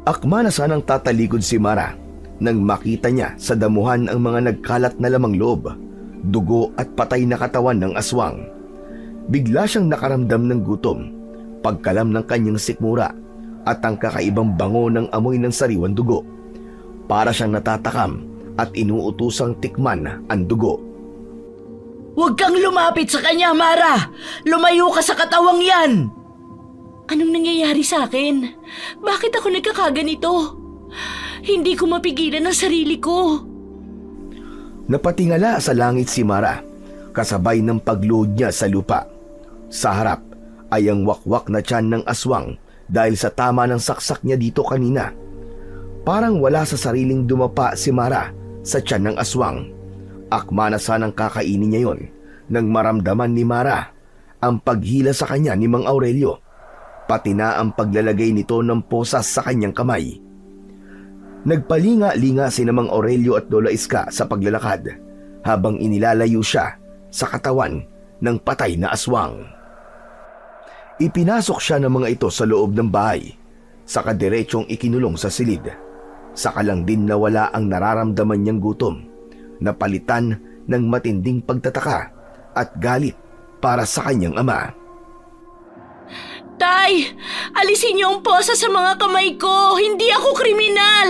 Akma na sanang tatalikod si Mara nang makita niya sa damuhan ang mga nagkalat na lamang loob, dugo at patay na katawan ng aswang. Bigla siyang nakaramdam ng gutom, pagkalam ng kanyang sikmura at ang kakaibang bango ng amoy ng sariwang dugo. Para siyang natatakam at inuutusang tikman ang dugo. Huwag kang lumapit sa kanya, Mara! Lumayo ka sa katawang yan! Anong nangyayari sa akin? Bakit ako nagkakaganito? Hindi ko mapigilan ang sarili ko. Napatingala sa langit si Mara, kasabay ng pagluhod niya sa lupa. Sa harap ay ang wakwak na tiyan ng aswang dahil sa tama ng saksak niya dito kanina. Parang wala sa sariling dumapa si Mara sa tiyan ng aswang. Akma na sanang kakainin niya yon nang maramdaman ni Mara ang paghila sa kanya ni Mang Aurelio, pati na ang paglalagay nito ng posas sa kanyang kamay. Nagpalinga-linga si Mang Aurelio at Lola Iska sa paglalakad habang inilalayo siya sa katawan ng patay na aswang. Ipinasok siya ng mga ito sa loob ng bahay, saka diretsong ikinulong sa silid. Saka lang din nawala ang nararamdaman niyang gutom, napalitan ng matinding pagtataka at galit para sa kanyang ama. Tay! Alisin niyo ang posa sa mga kamay ko! Hindi ako kriminal!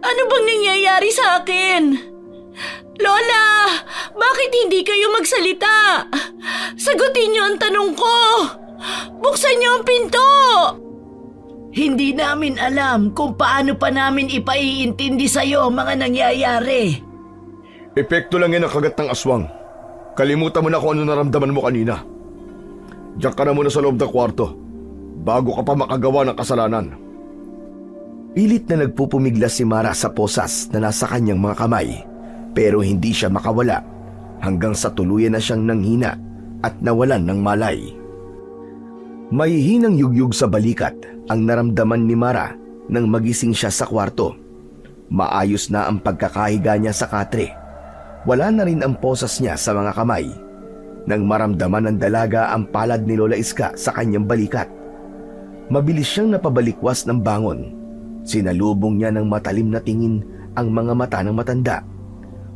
Ano bang nangyayari sa akin? Lola! Bakit hindi kayo magsalita? Sagutin niyo ang tanong ko! Buksan niyo ang pinto! Hindi namin alam kung paano pa namin ipaiintindi sa'yo ang mga nangyayari. Epekto lang yan ang kagat ng aswang. Kalimutan mo na kung ano naramdaman mo kanina. Diyan ka na muna sa loob ng kwarto bago ka pa makagawa ng kasalanan. Pilit na nagpupumiglas si Mara sa posas na nasa kanyang mga kamay, pero hindi siya makawala hanggang sa tuluyan na siyang nanghina at nawalan ng malay. Mahihinang yugyug sa balikat ang naramdaman ni Mara nang magising siya sa kwarto. Maayos na ang pagkakahiga niya sa katre. Wala na rin ang posas niya sa mga kamay. Nang maramdaman ng dalaga ang palad ni Lola Iska sa kanyang balikat, mabilis siyang napabalikwas ng bangon. Sinalubong niya ng matalim na tingin ang mga mata ng matanda.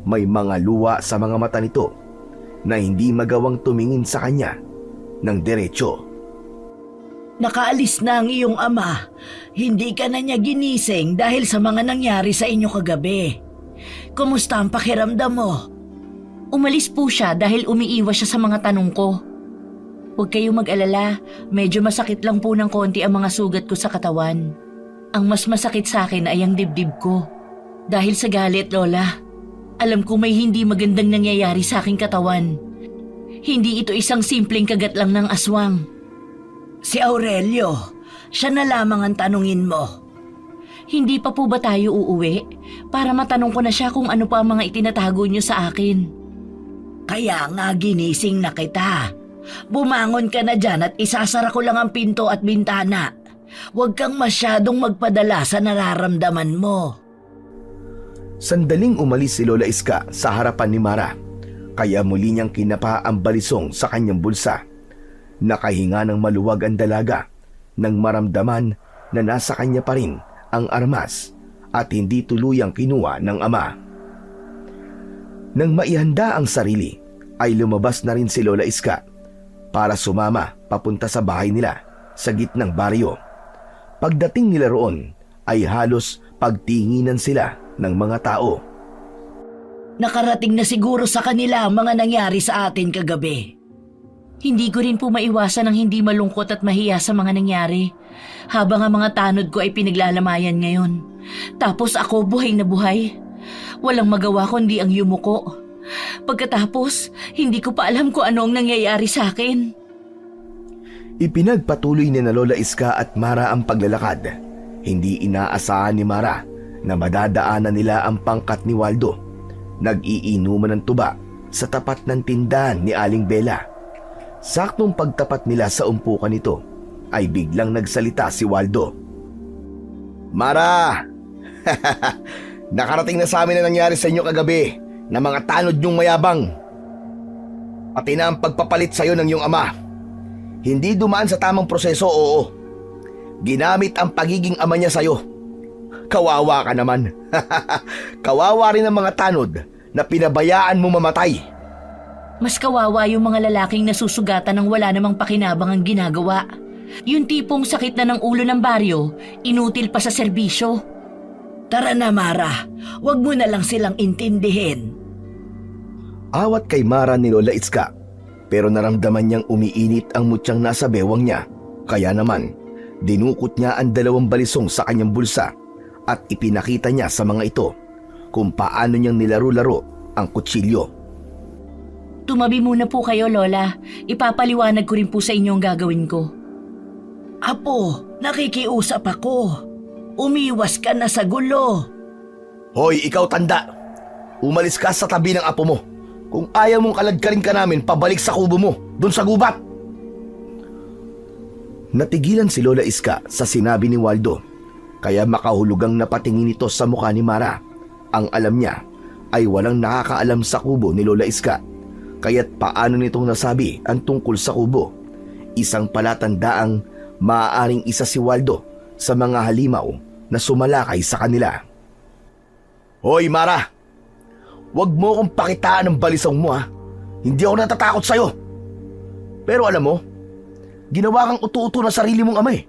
May mga luwa sa mga mata nito na hindi magawang tumingin sa kanya ng diretsyo. Nakaalis na ang iyong ama. Hindi ka na niya ginising dahil sa mga nangyari sa inyo kagabi. Kumusta ang pakiramdam mo? Umalis po siya dahil umiiwas siya sa mga tanong ko. Huwag kayong mag-alala, medyo masakit lang po ng konti ang mga sugat ko sa katawan. Ang mas masakit sa akin ay ang dibdib ko. Dahil sa galit, Lola. Alam ko may hindi magandang nangyayari sa aking katawan. Hindi ito isang simpleng kagat lang ng aswang. Si Aurelio, siya na lamang ang tanungin mo. Hindi pa po ba tayo uuwi? Para matanong ko na siya kung ano pa ang mga itinatago niyo sa akin. Kaya nga ginising na kita. Bumangon ka na dyan at isasara ko lang ang pinto at bintana. Huwag kang masyadong magpadala sa nararamdaman mo. Sandaling umalis si Lola Iska sa harapan ni Mara, kaya muli niyang kinapa ang balisong sa kanyang bulsa. Nakahinga ng maluwag ang dalaga nang maramdaman na nasa kanya pa rin ang armas at hindi tuluyang kinuha ng ama. Nang maihanda ang sarili, ay lumabas na rin si Lola Iska para sumama papunta sa bahay nila sa gitnang baryo. Pagdating nila roon ay halos pagtinginan sila ng mga tao. Nakarating na siguro sa kanila ang mga nangyari sa atin kagabi. Hindi ko rin po maiwasan ang hindi malungkot at mahiya sa mga nangyari. Habang ang mga tanod ko ay pinaglalamayan ngayon. Tapos ako buhay na buhay. Walang magawa kundi ang yumuko. Pagkatapos, hindi ko pa alam kung ano ang nangyayari sa akin. Ipinagpatuloy ni na Lola Iska at Mara ang paglalakad. Hindi inaasahan ni Mara na madadaanan nila ang pangkat ni Waldo. Nag-iinuman ng tuba sa tapat ng tindahan ni Aling Bella. Saktong pagtapat nila sa umpukan nito ay biglang nagsalita si Waldo. Mara! Nakarating na sa amin na nangyari sa inyo kagabi na mga tanod niyong mayabang. Pati na ang pagpapalit sa iyo ng iyong ama. Hindi dumaan sa tamang proseso, oo. Ginamit ang pagiging ama niya sa iyo. Kawawa ka naman. Kawawa rin ang mga tanod na pinabayaan mo mamatay. Mas kawawa yung mga lalaking nasusugatan ng wala namang pakinabang ang ginagawa. Yung tipong sakit na ng ulo ng baryo, inutil pa sa serbisyo. Tara na, Mara. Huwag mo na lang silang intindihin. Awat kay Mara ni Lola Iska, pero naramdaman niyang umiinit ang mutyang nasa bewang niya. Kaya naman, dinukot niya ang 2 balisong sa kanyang bulsa at ipinakita niya sa mga ito kung paano niyang nilaro-laro ang kutsilyo. Tumabi muna po kayo, Lola. Ipapaliwanag ko rin po sa inyo ang gagawin ko. Apo, nakikiusap ako. Umiwas ka na sa gulo. Hoy, ikaw tanda! Umalis ka sa tabi ng apo mo. Kung ayaw mong kaladkarin ka namin, pabalik sa kubo mo, dun sa gubat! Natigilan si Lola Iska sa sinabi ni Waldo, kaya makahulugang napatingin ito sa mukha ni Mara. Ang alam niya ay walang nakakaalam sa kubo ni Lola Iska, kaya't paano nitong nasabi ang tungkol sa kubo. Isang palatandaang maaaring isa si Waldo sa mga halimaw na sumalakay sa kanila. Hoy Mara! Huwag mo akong pakitaan ng balisong mo ha. Hindi ako natatakot sa'yo. Pero alam mo, ginawa kang utu-uto na sarili mong ama eh.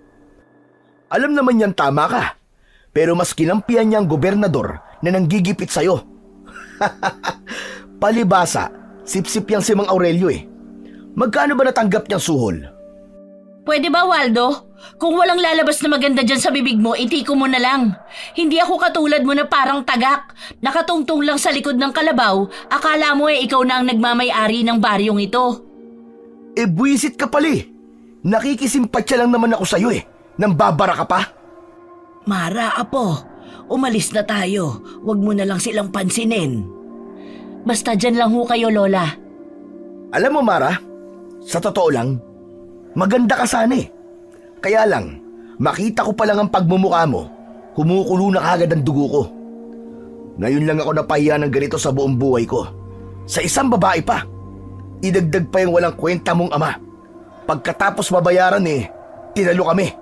Alam naman yan tama ka. Pero mas kinampihan niya ang gobernador na nanggigipit sa'yo. Palibasa, sip-sip yang si Mang Aurelio eh. Magkano ba natanggap niyang suhol? Pwede ba, Waldo? Kung walang lalabas na maganda dyan sa bibig mo, itiko mo na lang. Hindi ako katulad mo na parang tagak. Nakatungtong lang sa likod ng kalabaw, akala mo ikaw na ang nagmamay-ari ng baryong ito. Eh buwisit ka pala eh. Nakikisimpatya lang naman ako sa'yo eh. Nang babara ka pa. Mara, apo, umalis na tayo. Huwag mo na lang silang pansinin. Basta dyan lang ho kayo, Lola. Alam mo Mara, sa totoo lang, maganda ka sana eh. Kaya lang, makita ko pa lang ang pagmumukha mo, kumukulo na kagad ang dugo ko. Ngayon lang ako napahiya ng ganito sa buong buhay ko. Sa isang babae pa. Idagdag pa yung walang kwenta mong ama. Pagkatapos mabayaran tinalo kami.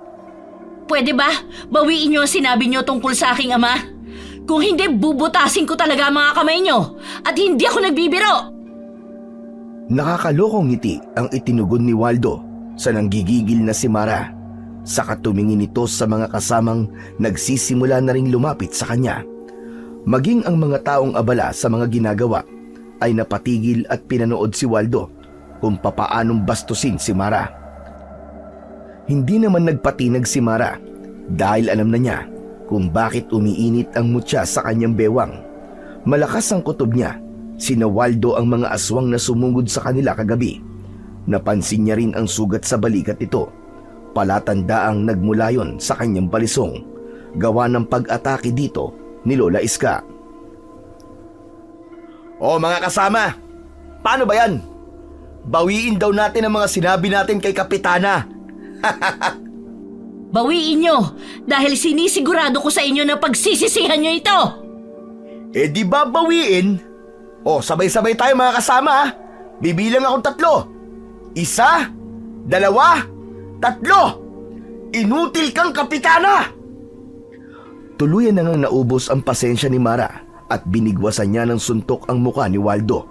Pwede ba? Bawiin niyo ang sinabi niyo tungkol sa aking ama? Kung hindi, bubutasin ko talaga ang mga kamay niyo. At hindi ako nagbibiro. Nakakalokong ngiti ang itinugon ni Waldo sa nanggigigil na si Mara. Saka tumingin ito sa mga kasamang nagsisimula na ring lumapit sa kanya. Maging ang mga taong abala sa mga ginagawa ay napatigil at pinanood si Waldo kung papaanong bastusin si Mara. Hindi naman nagpatinag si Mara dahil alam na niya kung bakit umiinit ang mutya sa kanyang bewang. Malakas ang kutob niya. Sina Waldo ang mga aswang na sumungod sa kanila kagabi. Napansin niya rin ang sugat sa balikat nito. Palatandaang nagmula yon sa kanyang balisong. Gawa ng pag-atake dito ni Lola Iska. O mga kasama, paano ba yan? Bawiin daw natin ang mga sinabi natin kay Kapitana. Bawiin niyo dahil sinisigurado ko sa inyo na pagsisisihan niyo ito. Di ba bawiin? O sabay-sabay tayo mga kasama ha. Bibilang akong 3. 1, 2, 3. Inutil kang Kapitana! Tuluyan na ngang naubos ang pasensya ni Mara at binigwasan niya ng suntok ang muka ni Waldo.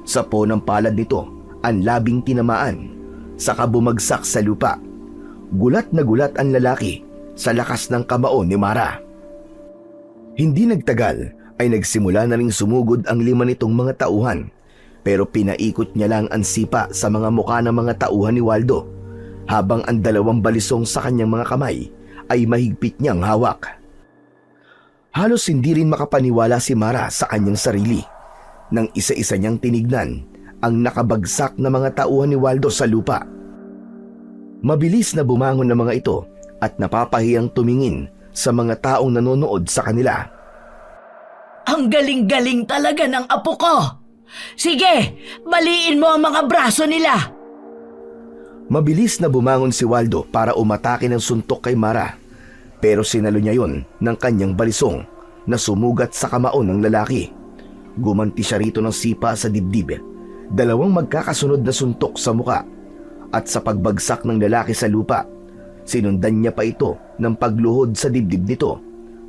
Sa po ng palad nito, ang labing tinamaan, saka bumagsak sa lupa. Gulat na gulat ang lalaki sa lakas ng kamao ni Mara. Hindi nagtagal ay nagsimula na ring sumugod ang 5 nitong mga tauhan, pero pinaikot niya lang ang sipa sa mga muka ng mga tauhan ni Waldo, habang ang 2 balisong sa kanyang mga kamay ay mahigpit niyang hawak. Halos hindi rin makapaniwala si Mara sa kanyang sarili nang isa-isa niyang tinignan ang nakabagsak na mga tauhan ni Waldo sa lupa. Mabilis na bumangon ng mga ito at napapahiyang tumingin sa mga taong nanonood sa kanila. Ang galing-galing talaga ng apo ko. Sige, baliin mo ang mga braso nila. Mabilis na bumangon si Waldo para umatake ng suntok kay Mara, pero sinalo niya yon ng kanyang balisong na sumugat sa kamao ng lalaki. Gumanti siya rito ng sipa sa dibdib, 2 magkakasunod na suntok sa muka, at sa pagbagsak ng lalaki sa lupa, sinundan niya pa ito ng pagluhod sa dibdib nito,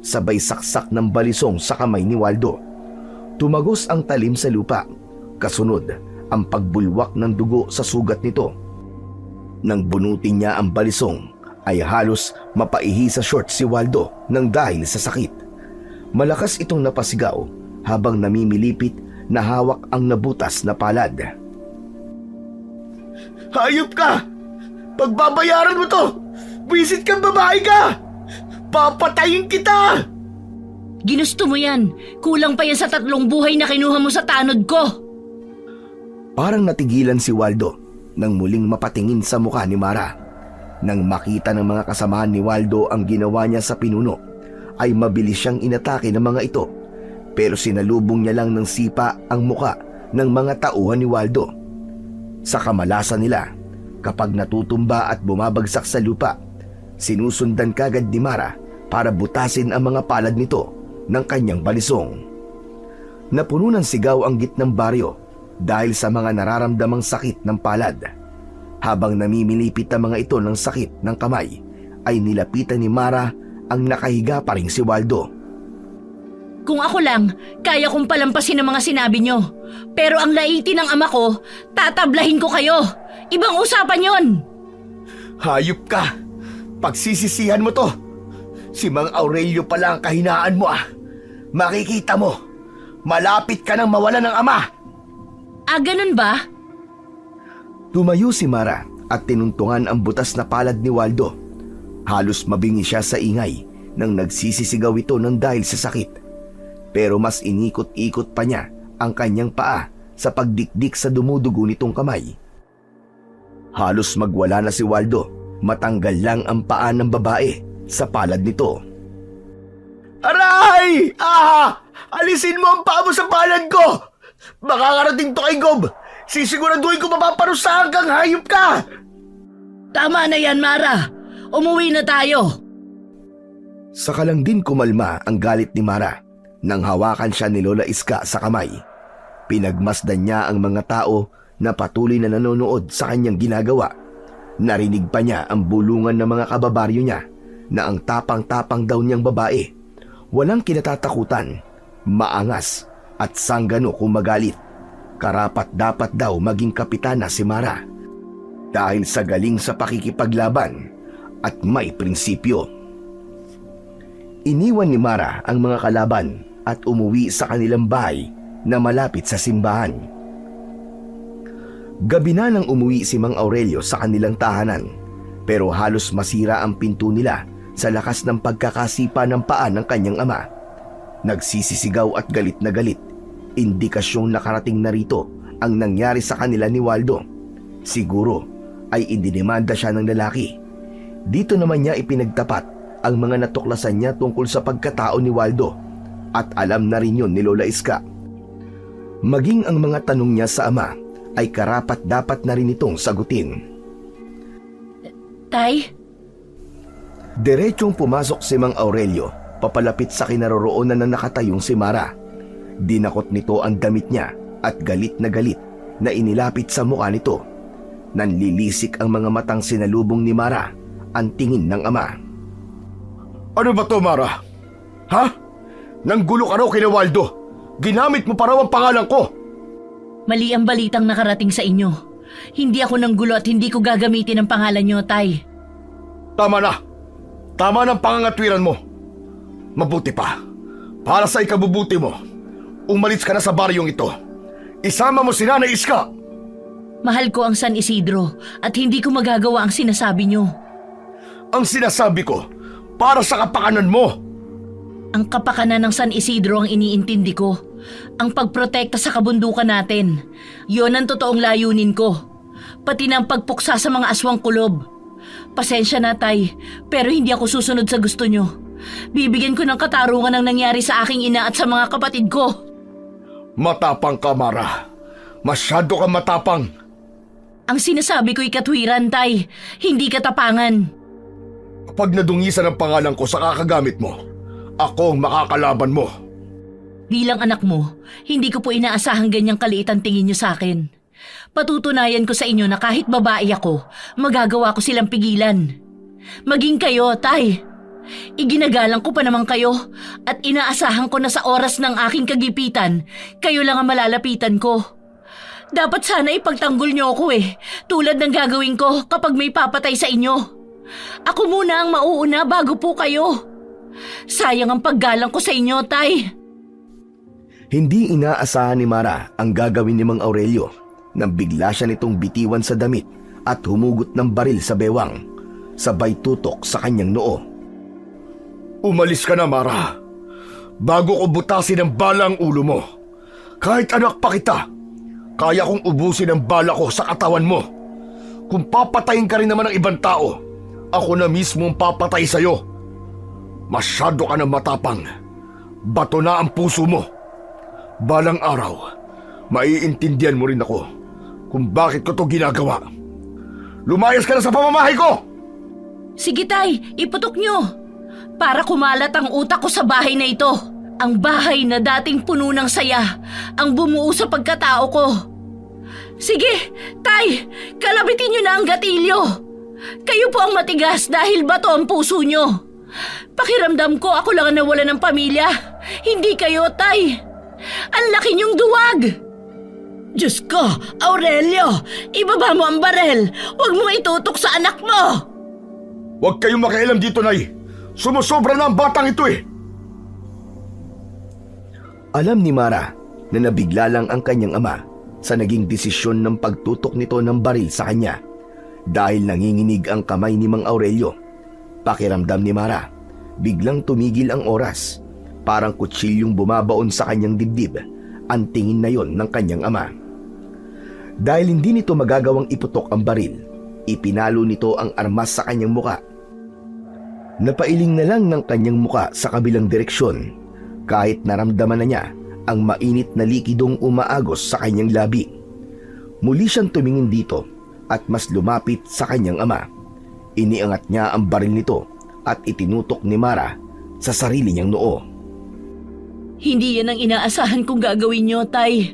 sabay saksak ng balisong sa kamay ni Waldo. Tumagos ang talim sa lupa, kasunod ang pagbulwak ng dugo sa sugat nito. Nang bunutin niya ang balisong, ay halos mapaihi sa short si Waldo nang dahil sa sakit. Malakas itong napasigaw habang namimilipit na hawak ang nabutas na palad. Hayop ka! Pagbabayaran mo to! Wisit kang babae ka! Papatayin kita! Ginusto mo yan. Kulang pa yan sa 3 buhay na kinuha mo sa tanod ko. Parang natigilan si Waldo nang muling mapatingin sa mukha ni Mara. Nang makita ng mga kasamahan ni Waldo ang ginawa niya sa pinuno, ay mabilis siyang inatake ng mga ito, pero sinalubong niya lang ng sipa ang muka ng mga tauhan ni Waldo. Sa kamalasan nila, kapag natutumba at bumabagsak sa lupa, sinusundan kagad ni Mara para butasin ang mga palad nito ng kanyang balisong. Napuno ng sigaw ang gitnang baryo dahil sa mga nararamdamang sakit ng palad. Habang namimilipit ang mga ito ng sakit ng kamay, ay nilapitan ni Mara ang nakahiga pa ring si Waldo. Kung ako lang, kaya kong palampasin ang mga sinabi nyo. Pero ang laiti ng ama ko, tatablahin ko kayo. Ibang usapan yon. Hayop ka! Pagsisisihan mo to! Si Mang Aurelio pala ang kahinaan mo ah! Makikita mo, malapit ka nang mawalan ng ama! Ganun ba? Tumayo si Mara at tinuntungan ang butas na palad ni Waldo. Halos mabingi siya sa ingay nang nagsisisigaw ito ng dahil sa sakit. Pero mas inikot-ikot pa niya ang kanyang paa sa pagdikdik sa dumudugo nitong kamay. Halos magwala na si Waldo, matanggal lang ang paa ng babae sa palad nito. Aray! Alisin mo ang paa mo sa palad ko! Makakarating to kay Gob! Sisiguraduhin ko mapaparusahan kang hayop ka! Tama na yan, Mara. Umuwi na tayo! Saka lang din kumalma ang galit ni Mara nang hawakan siya ni Lola Iska sa kamay. Pinagmasdan niya ang mga tao na patuloy na nanonood sa kanyang ginagawa. Narinig pa niya ang bulungan ng mga kababaryo niya na ang tapang-tapang daw niyang babae. Walang kinatatakutan, maangas at sanggano kung magalit. Karapat dapat daw maging kapitana si Mara dahil sa galing sa pakikipaglaban at may prinsipyo. Iniwan ni Mara ang mga kalaban at umuwi sa kanilang bahay na malapit sa simbahan. Gabi na nang umuwi si Mang Aurelio sa kanilang tahanan, pero halos masira ang pinto nila sa lakas ng pagkakasipa ng paa ng kanyang ama. Nagsisisigaw at galit na galit. Indikasyong nakarating na rito ang nangyari sa kanila ni Waldo. Siguro ay indinimanda siya ng lalaki. Dito naman niya ipinagtapat ang mga natuklasan niya tungkol sa pagkatao ni Waldo at alam na rin yun ni Lola Iska. Maging ang mga tanong niya sa ama ay karapat dapat na rin itong sagutin. Tay? Diretsong pumasok si Mang Aurelio papalapit sa kinaroroonan na nakatayong si Mara. Dinakot nito ang damit niya at galit na inilapit sa mukha nito. Nanlilisik ang mga matang sinalubong ni Mara ang tingin ng ama. Ano ba to, Mara? Ha? Nanggulo ka raw kina Waldo. Ginamit mo pa raw ang pangalan ko. Mali ang balitang nakarating sa inyo. Hindi ako nanggulo at hindi ko gagamitin ang pangalan niyo, Tay. Tama na. Tama ng pangangatwiran mo. Mabuti pa. Para sa ikabubuti mo, umalis ka na sa baryong ito. Isama mo si Nanay Iska. Mahal ko ang San Isidro at hindi ko magagawa ang sinasabi niyo. Ang sinasabi ko, para sa kapakanan mo. Ang kapakanan ng San Isidro ang iniintindi ko. Ang pagprotekta sa kabundukan natin. Yon ang totoong layunin ko. Pati na ang pagpuksa sa mga aswang kulob. Pasensya na, Tay, pero hindi ako susunod sa gusto nyo. Bibigyan ko ng katarungan ang nangyari sa aking ina at sa mga kapatid ko. Matapang ka, Mara. Masyado kang matapang. Ang sinasabi ko'y katwiran, Tay. Hindi katapangan. Kapag nadungisan ang pangalan ko sa kakagamit mo, ako ang makakalaban mo. Bilang anak mo, hindi ko po inaasahang ganyang kaliit ang tingin niyo sa akin. Patutunayan ko sa inyo na kahit babae ako, magagawa ko silang pigilan. Maging kayo, Tay. Iginagalang ko pa naman kayo at inaasahan ko na sa oras ng aking kagipitan, kayo lang ang malalapitan ko. Dapat sana ipagtanggol niyo ako tulad ng gagawin ko kapag may papatay sa inyo. Ako muna ang mauuna bago po kayo. Sayang ang paggalang ko sa inyo, Tay. Hindi inaasahan ni Mara ang gagawin ni Mang Aurelio nang bigla siya nitong bitiwan sa damit at humugot ng baril sa bewang, sabay tutok sa kanyang noo. Umalis ka na, Mara. Bago ko butasin ang bala ang ulo mo. Kahit anak pa kita, kaya kong ubusin ang bala ko sa katawan mo. Kung papatayin ka rin naman ng ibang tao, ako na mismo ang papatay sa'yo. Masyado ka na matapang. Bato na ang puso mo. Balang araw, maiintindihan mo rin ako kung bakit ko to ginagawa. Lumayas ka na sa pamamahay ko! Sige, Tay, iputok nyo. Para kumalat ang utak ko sa bahay na ito. Ang bahay na dating puno ng saya, ang bumuo sa pagkatao ko. Sige, Tay, kalabitin nyo na ang gatilyo. Kayo po ang matigas dahil bato ang puso nyo. Pakiramdam ko ako lang ang nawala ng pamilya. Hindi kayo, Tay. Ang laki niyong duwag. Diyos ko, Aurelio, ibaba mo ang barel. Huwag mo itutok sa anak mo. Huwag kayong makialam dito, Nay. Sumusobra na ang batang ito Alam ni Mara na nabigla lang ang kanyang ama sa naging desisyon ng pagtutok nito ng baril sa kanya dahil nanginginig ang kamay ni Mang Aurelio. Pakiramdam ni Mara, biglang tumigil ang oras. Parang kutsilyong bumabaon sa kanyang dibdib ang tingin na yon ng kanyang ama. Dahil hindi nito magagawang iputok ang baril, ipinalo nito ang armas sa kanyang muka. Napailing na lang ng kanyang muka sa kabilang direksyon kahit naramdaman na niya ang mainit na likidong umaagos sa kanyang labi. Muli siyang tumingin dito at mas lumapit sa kanyang ama. Iniangat niya ang baril nito at itinutok ni Mara sa sarili niyang noo. Hindi yan ang inaasahan kong gagawin nyo, Tay.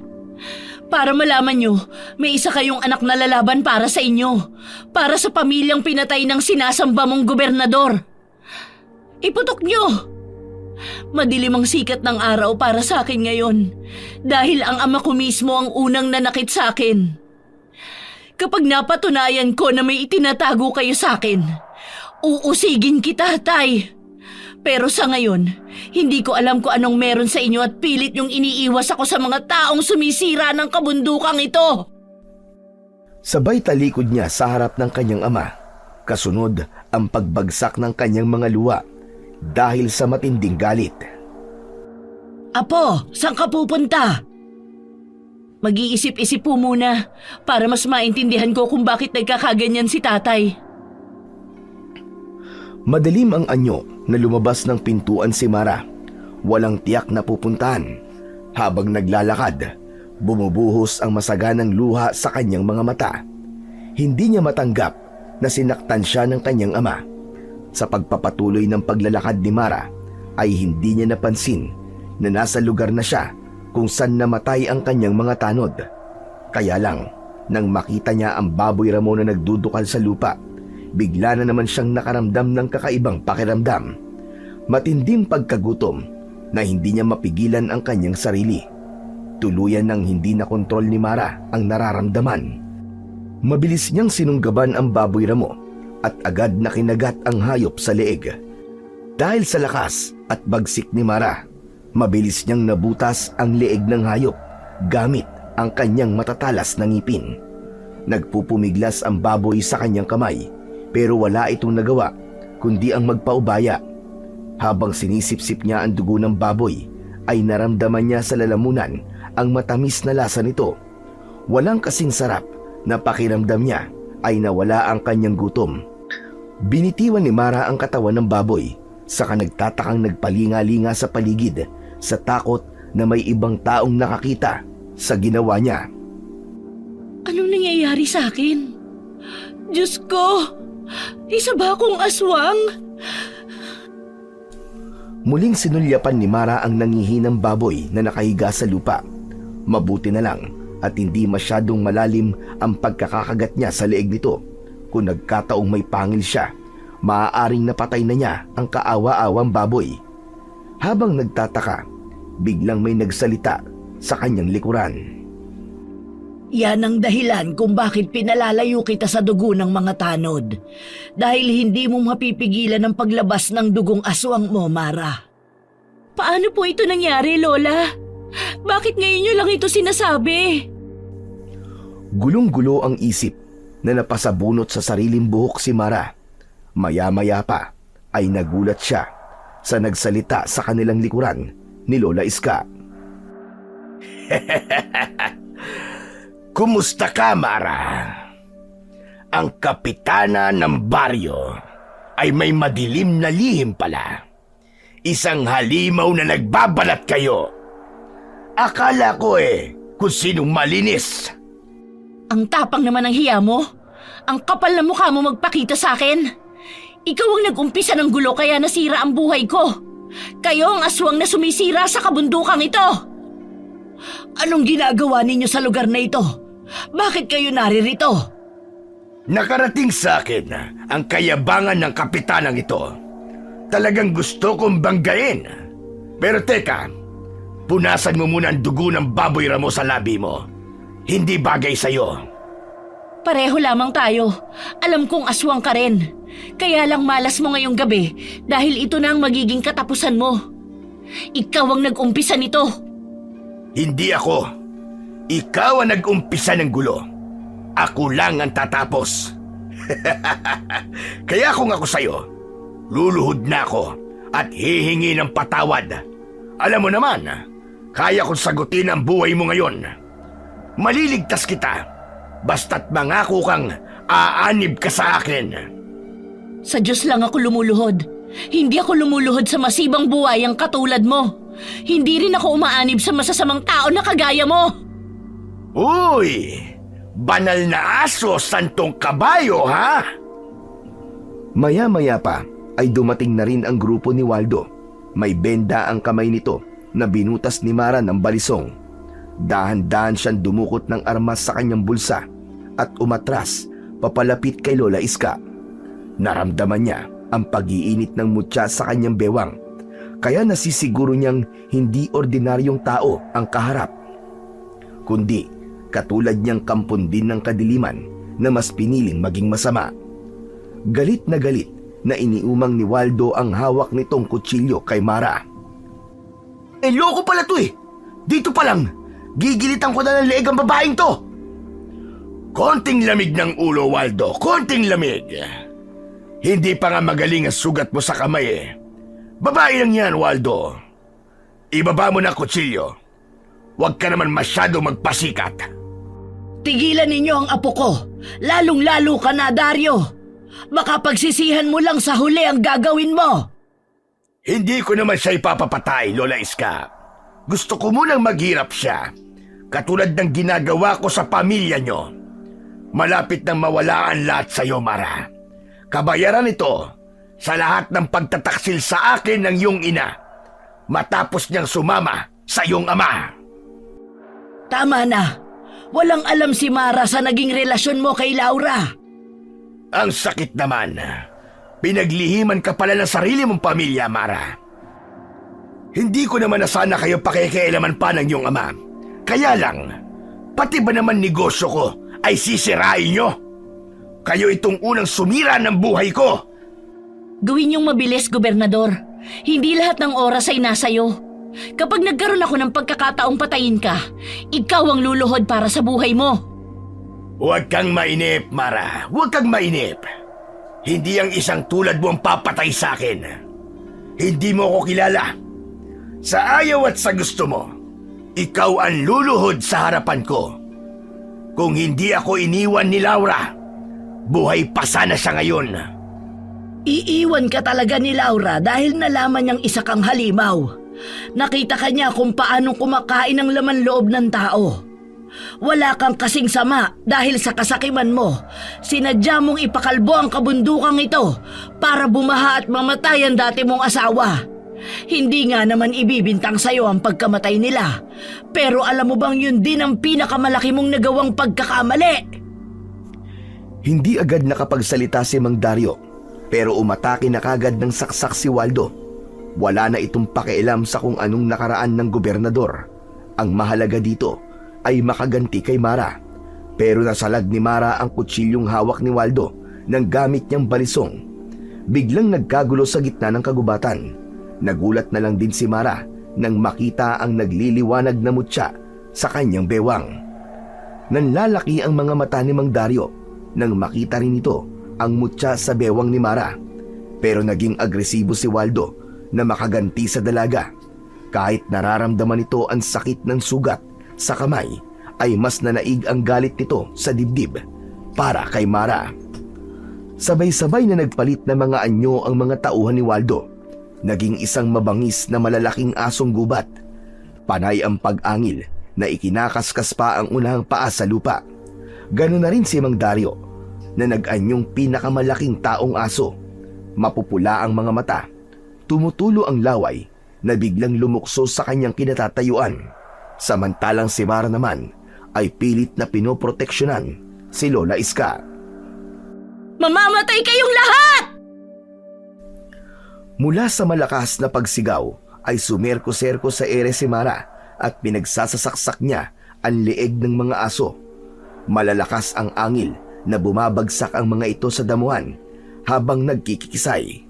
Para malaman nyo, may isa kayong anak na lalaban para sa inyo. Para sa pamilyang pinatay ng sinasamba mong gobernador. Iputok nyo! Madilim ang sikat ng araw para sa akin ngayon. Dahil ang ama ko mismo ang unang nanakit sa akin. Kapag napatunayan ko na may itinatago kayo sa akin, uusigin kita, Tay. Pero sa ngayon, hindi ko alam kung anong meron sa inyo at pilit yung iniiwas ako sa mga taong sumisira ng kabundukang ito. Sabay talikod niya sa harap ng kanyang ama. Kasunod ang pagbagsak ng kanyang mga luha dahil sa matinding galit. Apo, saan ka pupunta? Mag-iisip-isip po muna para mas maintindihan ko kung bakit nagkakaganyan si tatay. Madilim ang anyo na lumabas ng pintuan si Mara. Walang tiyak na pupuntahan. Habang naglalakad, bumubuhos ang masaganang luha sa kanyang mga mata. Hindi niya matanggap na sinaktan siya ng kanyang ama. Sa pagpapatuloy ng paglalakad ni Mara, ay hindi niya napansin na nasa lugar na siya kung saan namatay ang kanyang mga tanod. Kaya lang, nang makita niya ang baboy ramo na nagdudukal sa lupa, bigla na naman siyang nakaramdam ng kakaibang pakiramdam. Matinding pagkagutom na hindi niya mapigilan ang kanyang sarili. Tuluyan nang hindi na kontrol ni Mara ang nararamdaman. Mabilis niyang sinunggaban ang baboy ramo at agad na kinagat ang hayop sa leeg. Dahil sa lakas at bagsik ni Mara, mabilis niyang nabutas ang leeg ng hayop gamit ang kanyang matatalas na ngipin. Nagpupumiglas ang baboy sa kanyang kamay pero wala itong nagawa kundi ang magpaubaya. Habang sinisip-sip niya ang dugo ng baboy, ay naramdaman niya sa lalamunan ang matamis na lasa nito. Walang kasing sarap na pakiramdam niya ay nawala ang kanyang gutom. Binitiwan ni Mara ang katawan ng baboy, saka nagtatakang nagpalinga-linga sa paligid sa takot na may ibang taong nakakita sa ginawa niya. Anong nangyayari sa akin? Diyos ko! Isa ba akong aswang? Muling sinulyapan ni Mara ang nangihinang baboy na nakahiga sa lupa. Mabuti na lang at hindi masyadong malalim ang pagkakakagat niya sa leeg nito. Kung nagkataong may pangil siya, maaaring napatay na niya ang kaawa-awang baboy. Habang nagtataka, biglang may nagsalita sa kanyang likuran. Yan ang dahilan kung bakit pinalalayo kita sa dugo ng mga tanod. Dahil hindi mo mapipigilan ang paglabas ng dugong aswang mo, Mara. Paano po ito nangyari, Lola? Bakit ngayon nyo lang ito sinasabi? Gulong-gulo ang isip na napasabunot sa sariling buhok si Mara. Maya-maya pa ay nagulat siya sa nagsalita sa kanilang likuran ni Lola Iska. Kumusta ka, Mara? Ang kapitana ng baryo ay may madilim na lihim pala. Isang halimaw na nagbabalat kayo. Akala ko kung sinong malinis. Ang tapang naman ng hiya mo. Ang kapal na mukha mo magpakita sa akin. Ikaw ang nag-umpisa ng gulo kaya nasira ang buhay ko. Kayo ang aswang na sumisira sa kabundukang ito. Anong ginagawa ninyo sa lugar na ito? Bakit kayo naririto? Nakarating sa akin ang kayabangan ng kapitanang ito. Talagang gusto kong banggain. Pero teka, punasan mo muna ang dugo ng baboy ramo sa labi mo. Hindi bagay sa'yo. Pareho lamang tayo. Alam kong aswang ka rin. Kaya lang malas mo ngayong gabi dahil ito na ang magiging katapusan mo. Ikaw ang nag-umpisa nito. Hindi ako. Ikaw ang nag-umpisa ng gulo. Ako lang ang tatapos. Kaya kung ako sa'yo, luluhod na ako at hihingi ng patawad. Alam mo naman, kaya kong sagutin ang buhay mo ngayon. Maliligtas kita, basta't mangako kang aanib ka sa akin. Sa Diyos lang ako lumuluhod. Hindi ako lumuluhod sa masibang buhayang katulad mo. Hindi rin ako umaanib sa masasamang tao na kagaya mo. Uy! Banal na aso, santong kabayo, ha? Maya-maya pa ay dumating na rin ang grupo ni Waldo. May benda ang kamay nito na binutas ni Mara ng balisong. Dahan-dahan siyang dumukot ng armas sa kanyang bulsa at umatras papalapit kay Lola Iska. Naramdaman niya ang pag-iinit ng mutya sa kanyang bewang, kaya nasisiguro niyang hindi ordinaryong tao ang kaharap, kundi katulad niyang kampundin ng kadiliman na mas piniling maging masama. Galit na iniumang ni Waldo ang hawak nitong kutsilyo kay Mara. Loko pala to eh! Dito pa lang, gigilitan ko na ng leeg ang babaeng to! Konting lamig ng ulo, Waldo. Konting lamig. Hindi pa nga magaling ang sugat mo sa kamay eh. Babae lang yan, Waldo. Ibaba mo na kutsilyo. Huwag ka naman masyado magpasikat. Tigilan ninyo ang apo ko. Lalong-lalo ka na, Dario. Baka pagsisihan mo lang sa huli ang gagawin mo. Hindi ko naman siya ipapapatay, Lola Iska. Gusto ko munang maghirap siya. Katulad ng ginagawa ko sa pamilya nyo. Malapit nang mawala ang lahat sa iyo, Mara. Kabayaran ito sa lahat ng pagtataksil sa akin ng iyong ina matapos niyang sumama sa iyong ama. Tama na. Walang alam si Mara sa naging relasyon mo kay Laura. Ang sakit naman. Pinaglihiman ka pala ng sarili mong pamilya, Mara. Hindi ko naman na sana kayo pakikialaman pa ng iyong ama. Kaya lang, pati ba naman negosyo ko ay sisirain nyo? Kayo itong unang sumira ng buhay ko. Gawin niyong mabilis, Gobernador. Hindi lahat ng oras ay nasayo. Kapag nagkaroon ako ng pagkakataong patayin ka, ikaw ang luluhod para sa buhay mo. Huwag kang mainip, Mara. Huwag kang mainip. Hindi ang isang tulad mo ang papatay sa akin. Hindi mo ako kilala. Sa ayaw at sa gusto mo, ikaw ang luluhod sa harapan ko. Kung hindi ako iniwan ni Laura, buhay pa sana siya ngayon. Iiwan ka talaga ni Laura dahil nalaman niyang isa kang halimaw. Nakita ka niya kung paanong kumakain ng laman loob ng tao. Wala kang kasing sama dahil sa kasakiman mo. Sinadya mong ipakalbo ang kabundukang ito para bumaha at mamatay ang dati mong asawa. Hindi nga naman ibibintang sa'yo ang pagkamatay nila. Pero alam mo bang yun din ang pinakamalaki mong nagawang pagkakamali? Hindi agad nakapagsalita si Mang Dario, pero umatake na kagad ng saksak si Waldo. Wala na itong pakialam sa kung anong nakaraan ng gobernador. Ang mahalaga dito ay makaganti kay Mara. Pero nasalag ni Mara ang kutsilyong hawak ni Waldo ng gamit niyang balisong. Biglang nagkagulo sa gitna ng kagubatan. Nagulat na lang din si Mara nang makita ang nagliliwanag na mutya sa kanyang bewang. Nanlalaki ang mga mata ni Mang Dario nang makita rin ito ang mutya sa bewang ni Mara. Pero naging agresibo si Waldo na makaganti sa dalaga. Kahit nararamdaman nito ang sakit ng sugat sa kamay, ay mas nanaig ang galit nito sa dibdib para kay Mara. Sabay-sabay na nagpalit ng mga anyo ang mga tauhan ni Waldo. Naging isang mabangis na malalaking asong gubat. Panay ang pag-angil na ikinakaskas pa ang unahang paa sa lupa. Ganoon na rin si Mang Dario na nag-anyong pinakamalaking taong aso. Mapupula ang mga mata. Tumutulo ang laway na biglang lumukso sa kanyang kinatatayuan. Samantalang si Mara naman ay pilit na pinoproteksyonan si Lola Iska. Mamamatay kayong lahat! Mula sa malakas na pagsigaw ay sumerko-serko sa ere si Mara at pinagsasasaksak niya ang leeg ng mga aso. Malalakas ang angil na bumabagsak ang mga ito sa damuhan habang nagkikisay.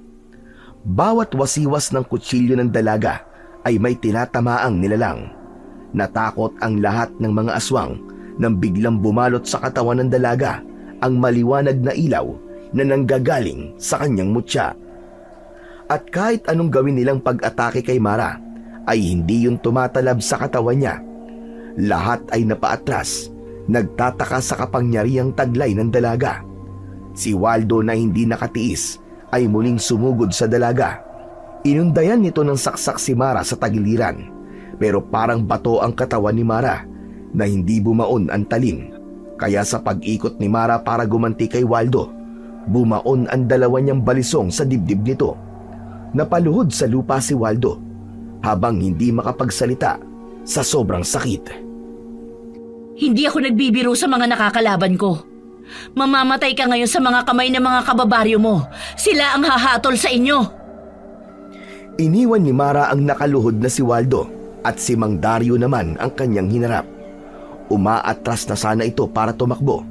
Bawat wasiwas ng kutsilyo ng dalaga ay may tinatamaang nilalang. Natakot ang lahat ng mga aswang nang biglang bumalot sa katawan ng dalaga ang maliwanag na ilaw na nanggagaling sa kanyang mutya. At kahit anong gawin nilang pag-atake kay Mara, ay hindi yun tumatalab sa katawan niya. Lahat ay napaatras, nagtataka sa kapangyarihang taglay ng dalaga. Si Waldo na hindi nakatiis ay muling sumugod sa dalaga. Inundayan nito ng saksak si Mara sa tagiliran, pero parang bato ang katawan ni Mara na hindi bumaon ang talim. Kaya sa pag-ikot ni Mara para gumanti kay Waldo, bumaon ang dalawa niyang balisong sa dibdib nito. Napaluhod sa lupa si Waldo habang hindi makapagsalita sa sobrang sakit. Hindi ako nagbibiro sa mga nakakalaban ko. Mamamatay ka ngayon sa mga kamay ng mga kababaryo mo. Sila ang hahatol sa inyo. Iniwan ni Mara ang nakaluhod na si Waldo at si Mang Dario naman ang kanyang hinarap. Umaatras na sana ito para tumakbo,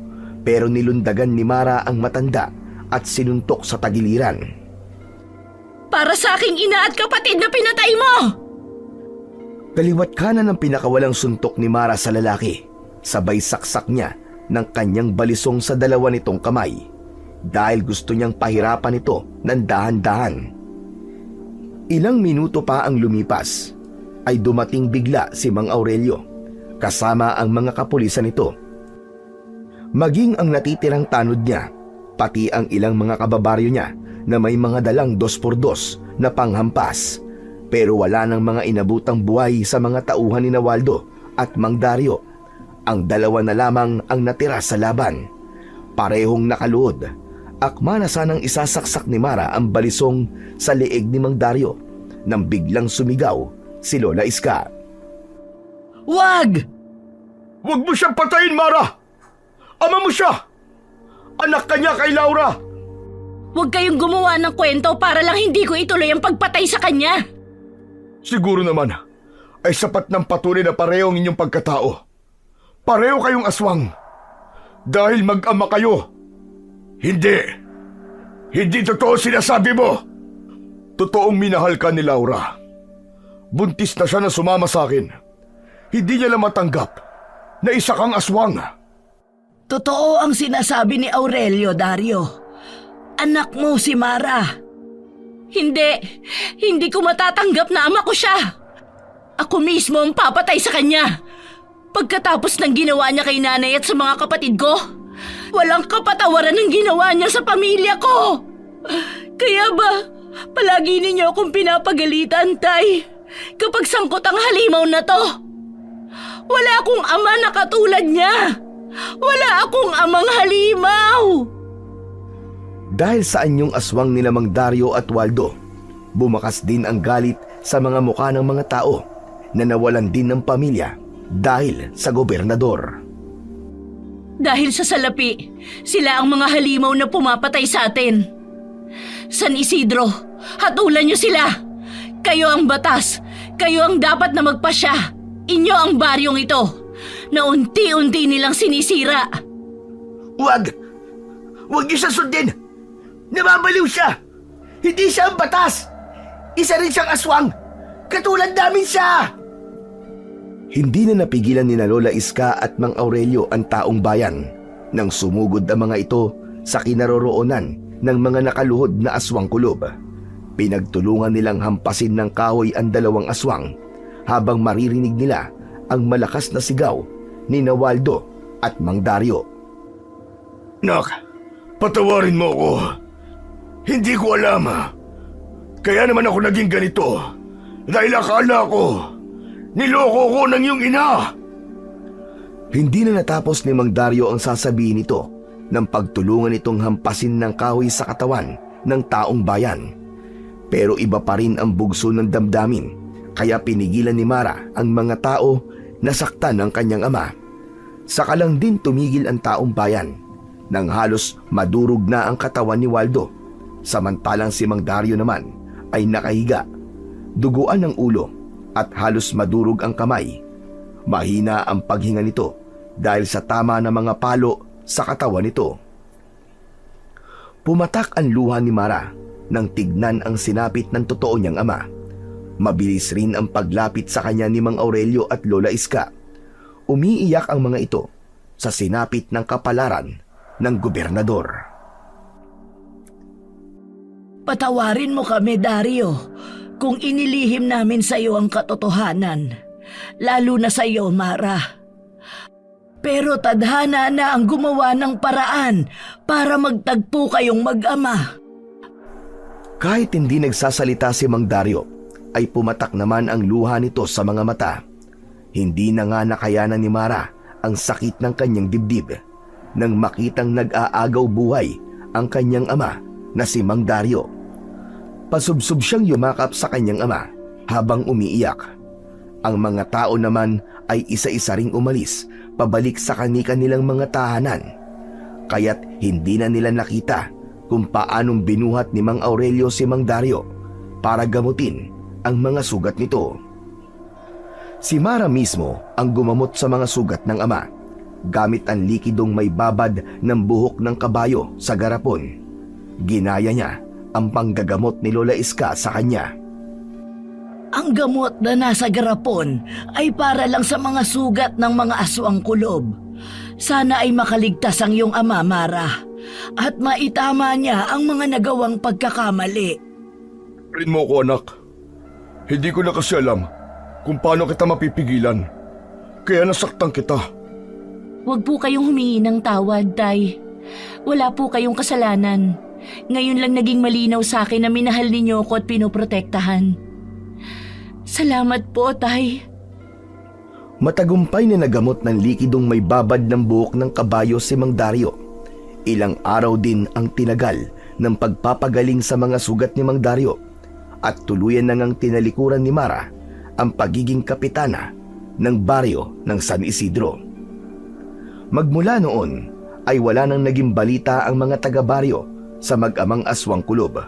pero nilundagan ni Mara ang matanda at sinuntok sa tagiliran. Para sa aking ina at kapatid na pinatay mo! Kaliwat kanan ang pinakawalang suntok ni Mara sa lalaki. Sabay saksak niya ng kanyang balisong sa dalawa nitong kamay dahil gusto niyang pahirapan ito ng dahan-dahan. Ilang minuto pa ang lumipas ay dumating bigla si Mang Aurelio kasama ang mga kapulisan nito. Maging ang natitirang tanod niya, pati ang ilang mga kababaryo niya na may mga dalang 2x2 na panghampas, pero wala nang mga inabutang buhay sa mga tauhan ni Waldo at Mang Dario. Ang dalawa na lamang ang natira sa laban. Parehong nakaluhod. Akma na sanang isasaksak ni Mara ang balisong sa leeg ni Mang Dario nang biglang sumigaw si Lola Iska. Wag! Huwag mo siyang patayin, Mara! Ama mo siya! Anak ka niya kay Laura! Huwag kayong gumawa ng kwento para lang hindi ko ituloy ang pagpatay sa kanya. Siguro naman ay sapat ng patunay na pareho ang inyong pagkatao. Pareho kayong aswang. Dahil mag-ama kayo. Hindi. Hindi totoo sinasabi mo. Totoong minahal ka ni Laura. Buntis na siya na sumama sa akin. Hindi niya lang matanggap na isa kang aswang. Totoo ang sinasabi ni Aurelio, Dario. Anak mo si Mara. Hindi ko matatanggap na ama ko siya. Ako mismo ang papatay sa kanya. Pagkatapos ng ginawa niya kay nanay at sa mga kapatid ko, walang kapatawaran ang ginawa niya sa pamilya ko. Kaya ba, palagi ninyo akong pinapagalitan, Tay, kapag sangkot ang halimaw na to? Wala akong ama na katulad niya. Wala akong amang halimaw. Dahil sa anyong aswang ni Mang Dario at Waldo, bumakas din ang galit sa mga mukha ng mga tao na nawalan din ng pamilya dahil sa gobernador. Dahil sa salapi, sila ang mga halimaw na pumapatay sa atin. San Isidro, hatulan niyo sila. Kayo ang batas. Kayo ang dapat na magpasya. Inyo ang baryong ito na unti-unti nilang sinisira. Huwag niyo siya sundin! Namamaliw siya! Hindi siya ang batas! Isa rin siyang aswang! Katulad namin siya! Hindi na napigilan ni Lola Iska at Mang Aurelio ang taong bayan nang sumugod ang mga ito sa kinaroroonan ng mga nakaluhod na aswang kulob. Pinagtulungan nilang hampasin ng kahoy ang dalawang aswang habang maririnig nila ang malakas na sigaw ni Waldo at Mang Dario. Nak, patawarin mo ako. Hindi ko alam. Kaya naman ako naging ganito. Dahil akala ko, niloko ko ng iyong ina. Hindi na natapos ni Mang Dario ang sasabihin nito nang pagtulungan itong hampasin ng kahoy sa katawan ng taong bayan. Pero iba pa rin ang bugso ng damdamin, kaya pinigilan ni Mara ang mga tao na saktan ng kanyang ama. Saka lang din tumigil ang taong bayan nang halos madurog na ang katawan ni Waldo. Samantalang si Mang Dario naman ay nakahiga, duguan ng ulo at halos madurog ang kamay. Mahina ang paghinga nito dahil sa tama ng mga palo sa katawan nito. Pumatak ang luha ni Mara nang tignan ang sinapit ng totoo niyang ama. Mabilis rin ang paglapit sa kanya ni Mang Aurelio at Lola Iska. Umiiyak ang mga ito sa sinapit ng kapalaran ng gobernador. Patawarin mo kami, Dario, kung inilihim namin sa iyo ang katotohanan. Lalo na sa iyo, Mara. Pero tadhana na ang gumawa ng paraan para magtagpo kayong mag-ama. Kahit hindi nagsasalita si Mang Dario, ay pumatak naman ang luha nito sa mga mata. Hindi na nga nakayanan ni Mara ang sakit ng kanyang dibdib nang makitang nag-aagaw buhay ang kanyang ama na si Mang Dario. Pasubsob siyang yumakap sa kanyang ama habang umiiyak. Ang mga tao naman ay isa-isa ring umalis pabalik sa kani-kanilang mga tahanan. Kaya't hindi na nila nakita kung paanong binuhat ni Mang Aurelio si Mang Dario para gamutin ang mga sugat nito. Si Mara mismo ang gumamot sa mga sugat ng ama gamit ang likidong may babad ng buhok ng kabayo sa garapon. Ginaya niya ang panggagamot ni Lola Iska sa kanya. Ang gamot na nasa garapon ay para lang sa mga sugat ng mga aswang kulob. Sana ay makaligtas ang iyong ama, Mara, at maitama niya ang mga nagawang pagkakamali. Rin mo ko, anak. Hindi ko na kasi alam kung paano kita mapipigilan. Kaya nasaktan kita. Huwag po kayong humingi ng tawad, Tay. Wala po kayong kasalanan. Ngayon lang naging malinaw sa akin na minahal ninyo ako at pinoprotektahan. Salamat po, Tay. Matagumpay na nagamot ng likidong may babad ng buhok ng kabayo si Mang Dario. Ilang araw din ang tinagal ng pagpapagaling sa mga sugat ni Mang Dario at tuluyan na ngang tinalikuran ni Mara ang pagiging kapitana ng baryo ng San Isidro. Magmula noon ay wala nang naging balita ang mga taga-baryo sa mag-amang aswang kulob.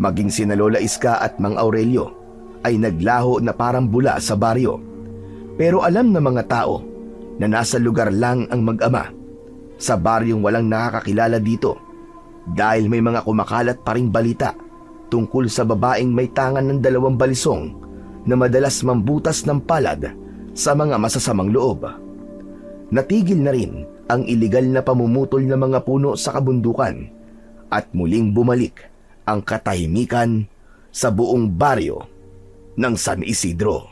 Maging sina Lola Iska at Mang Aurelio ay naglaho na parang bula sa baryo. Pero alam ng mga tao na nasa lugar lang ang mag-ama. Sa baryong walang nakakakilala dito dahil may mga kumakalat pa ring balita tungkol sa babaeng may tangan ng 2 balisong na madalas mambutas ng palad sa mga masasamang loob. Natigil na rin ang iligal na pamumutol ng mga puno sa kabundukan at muling bumalik ang katahimikan sa buong baryo ng San Isidro.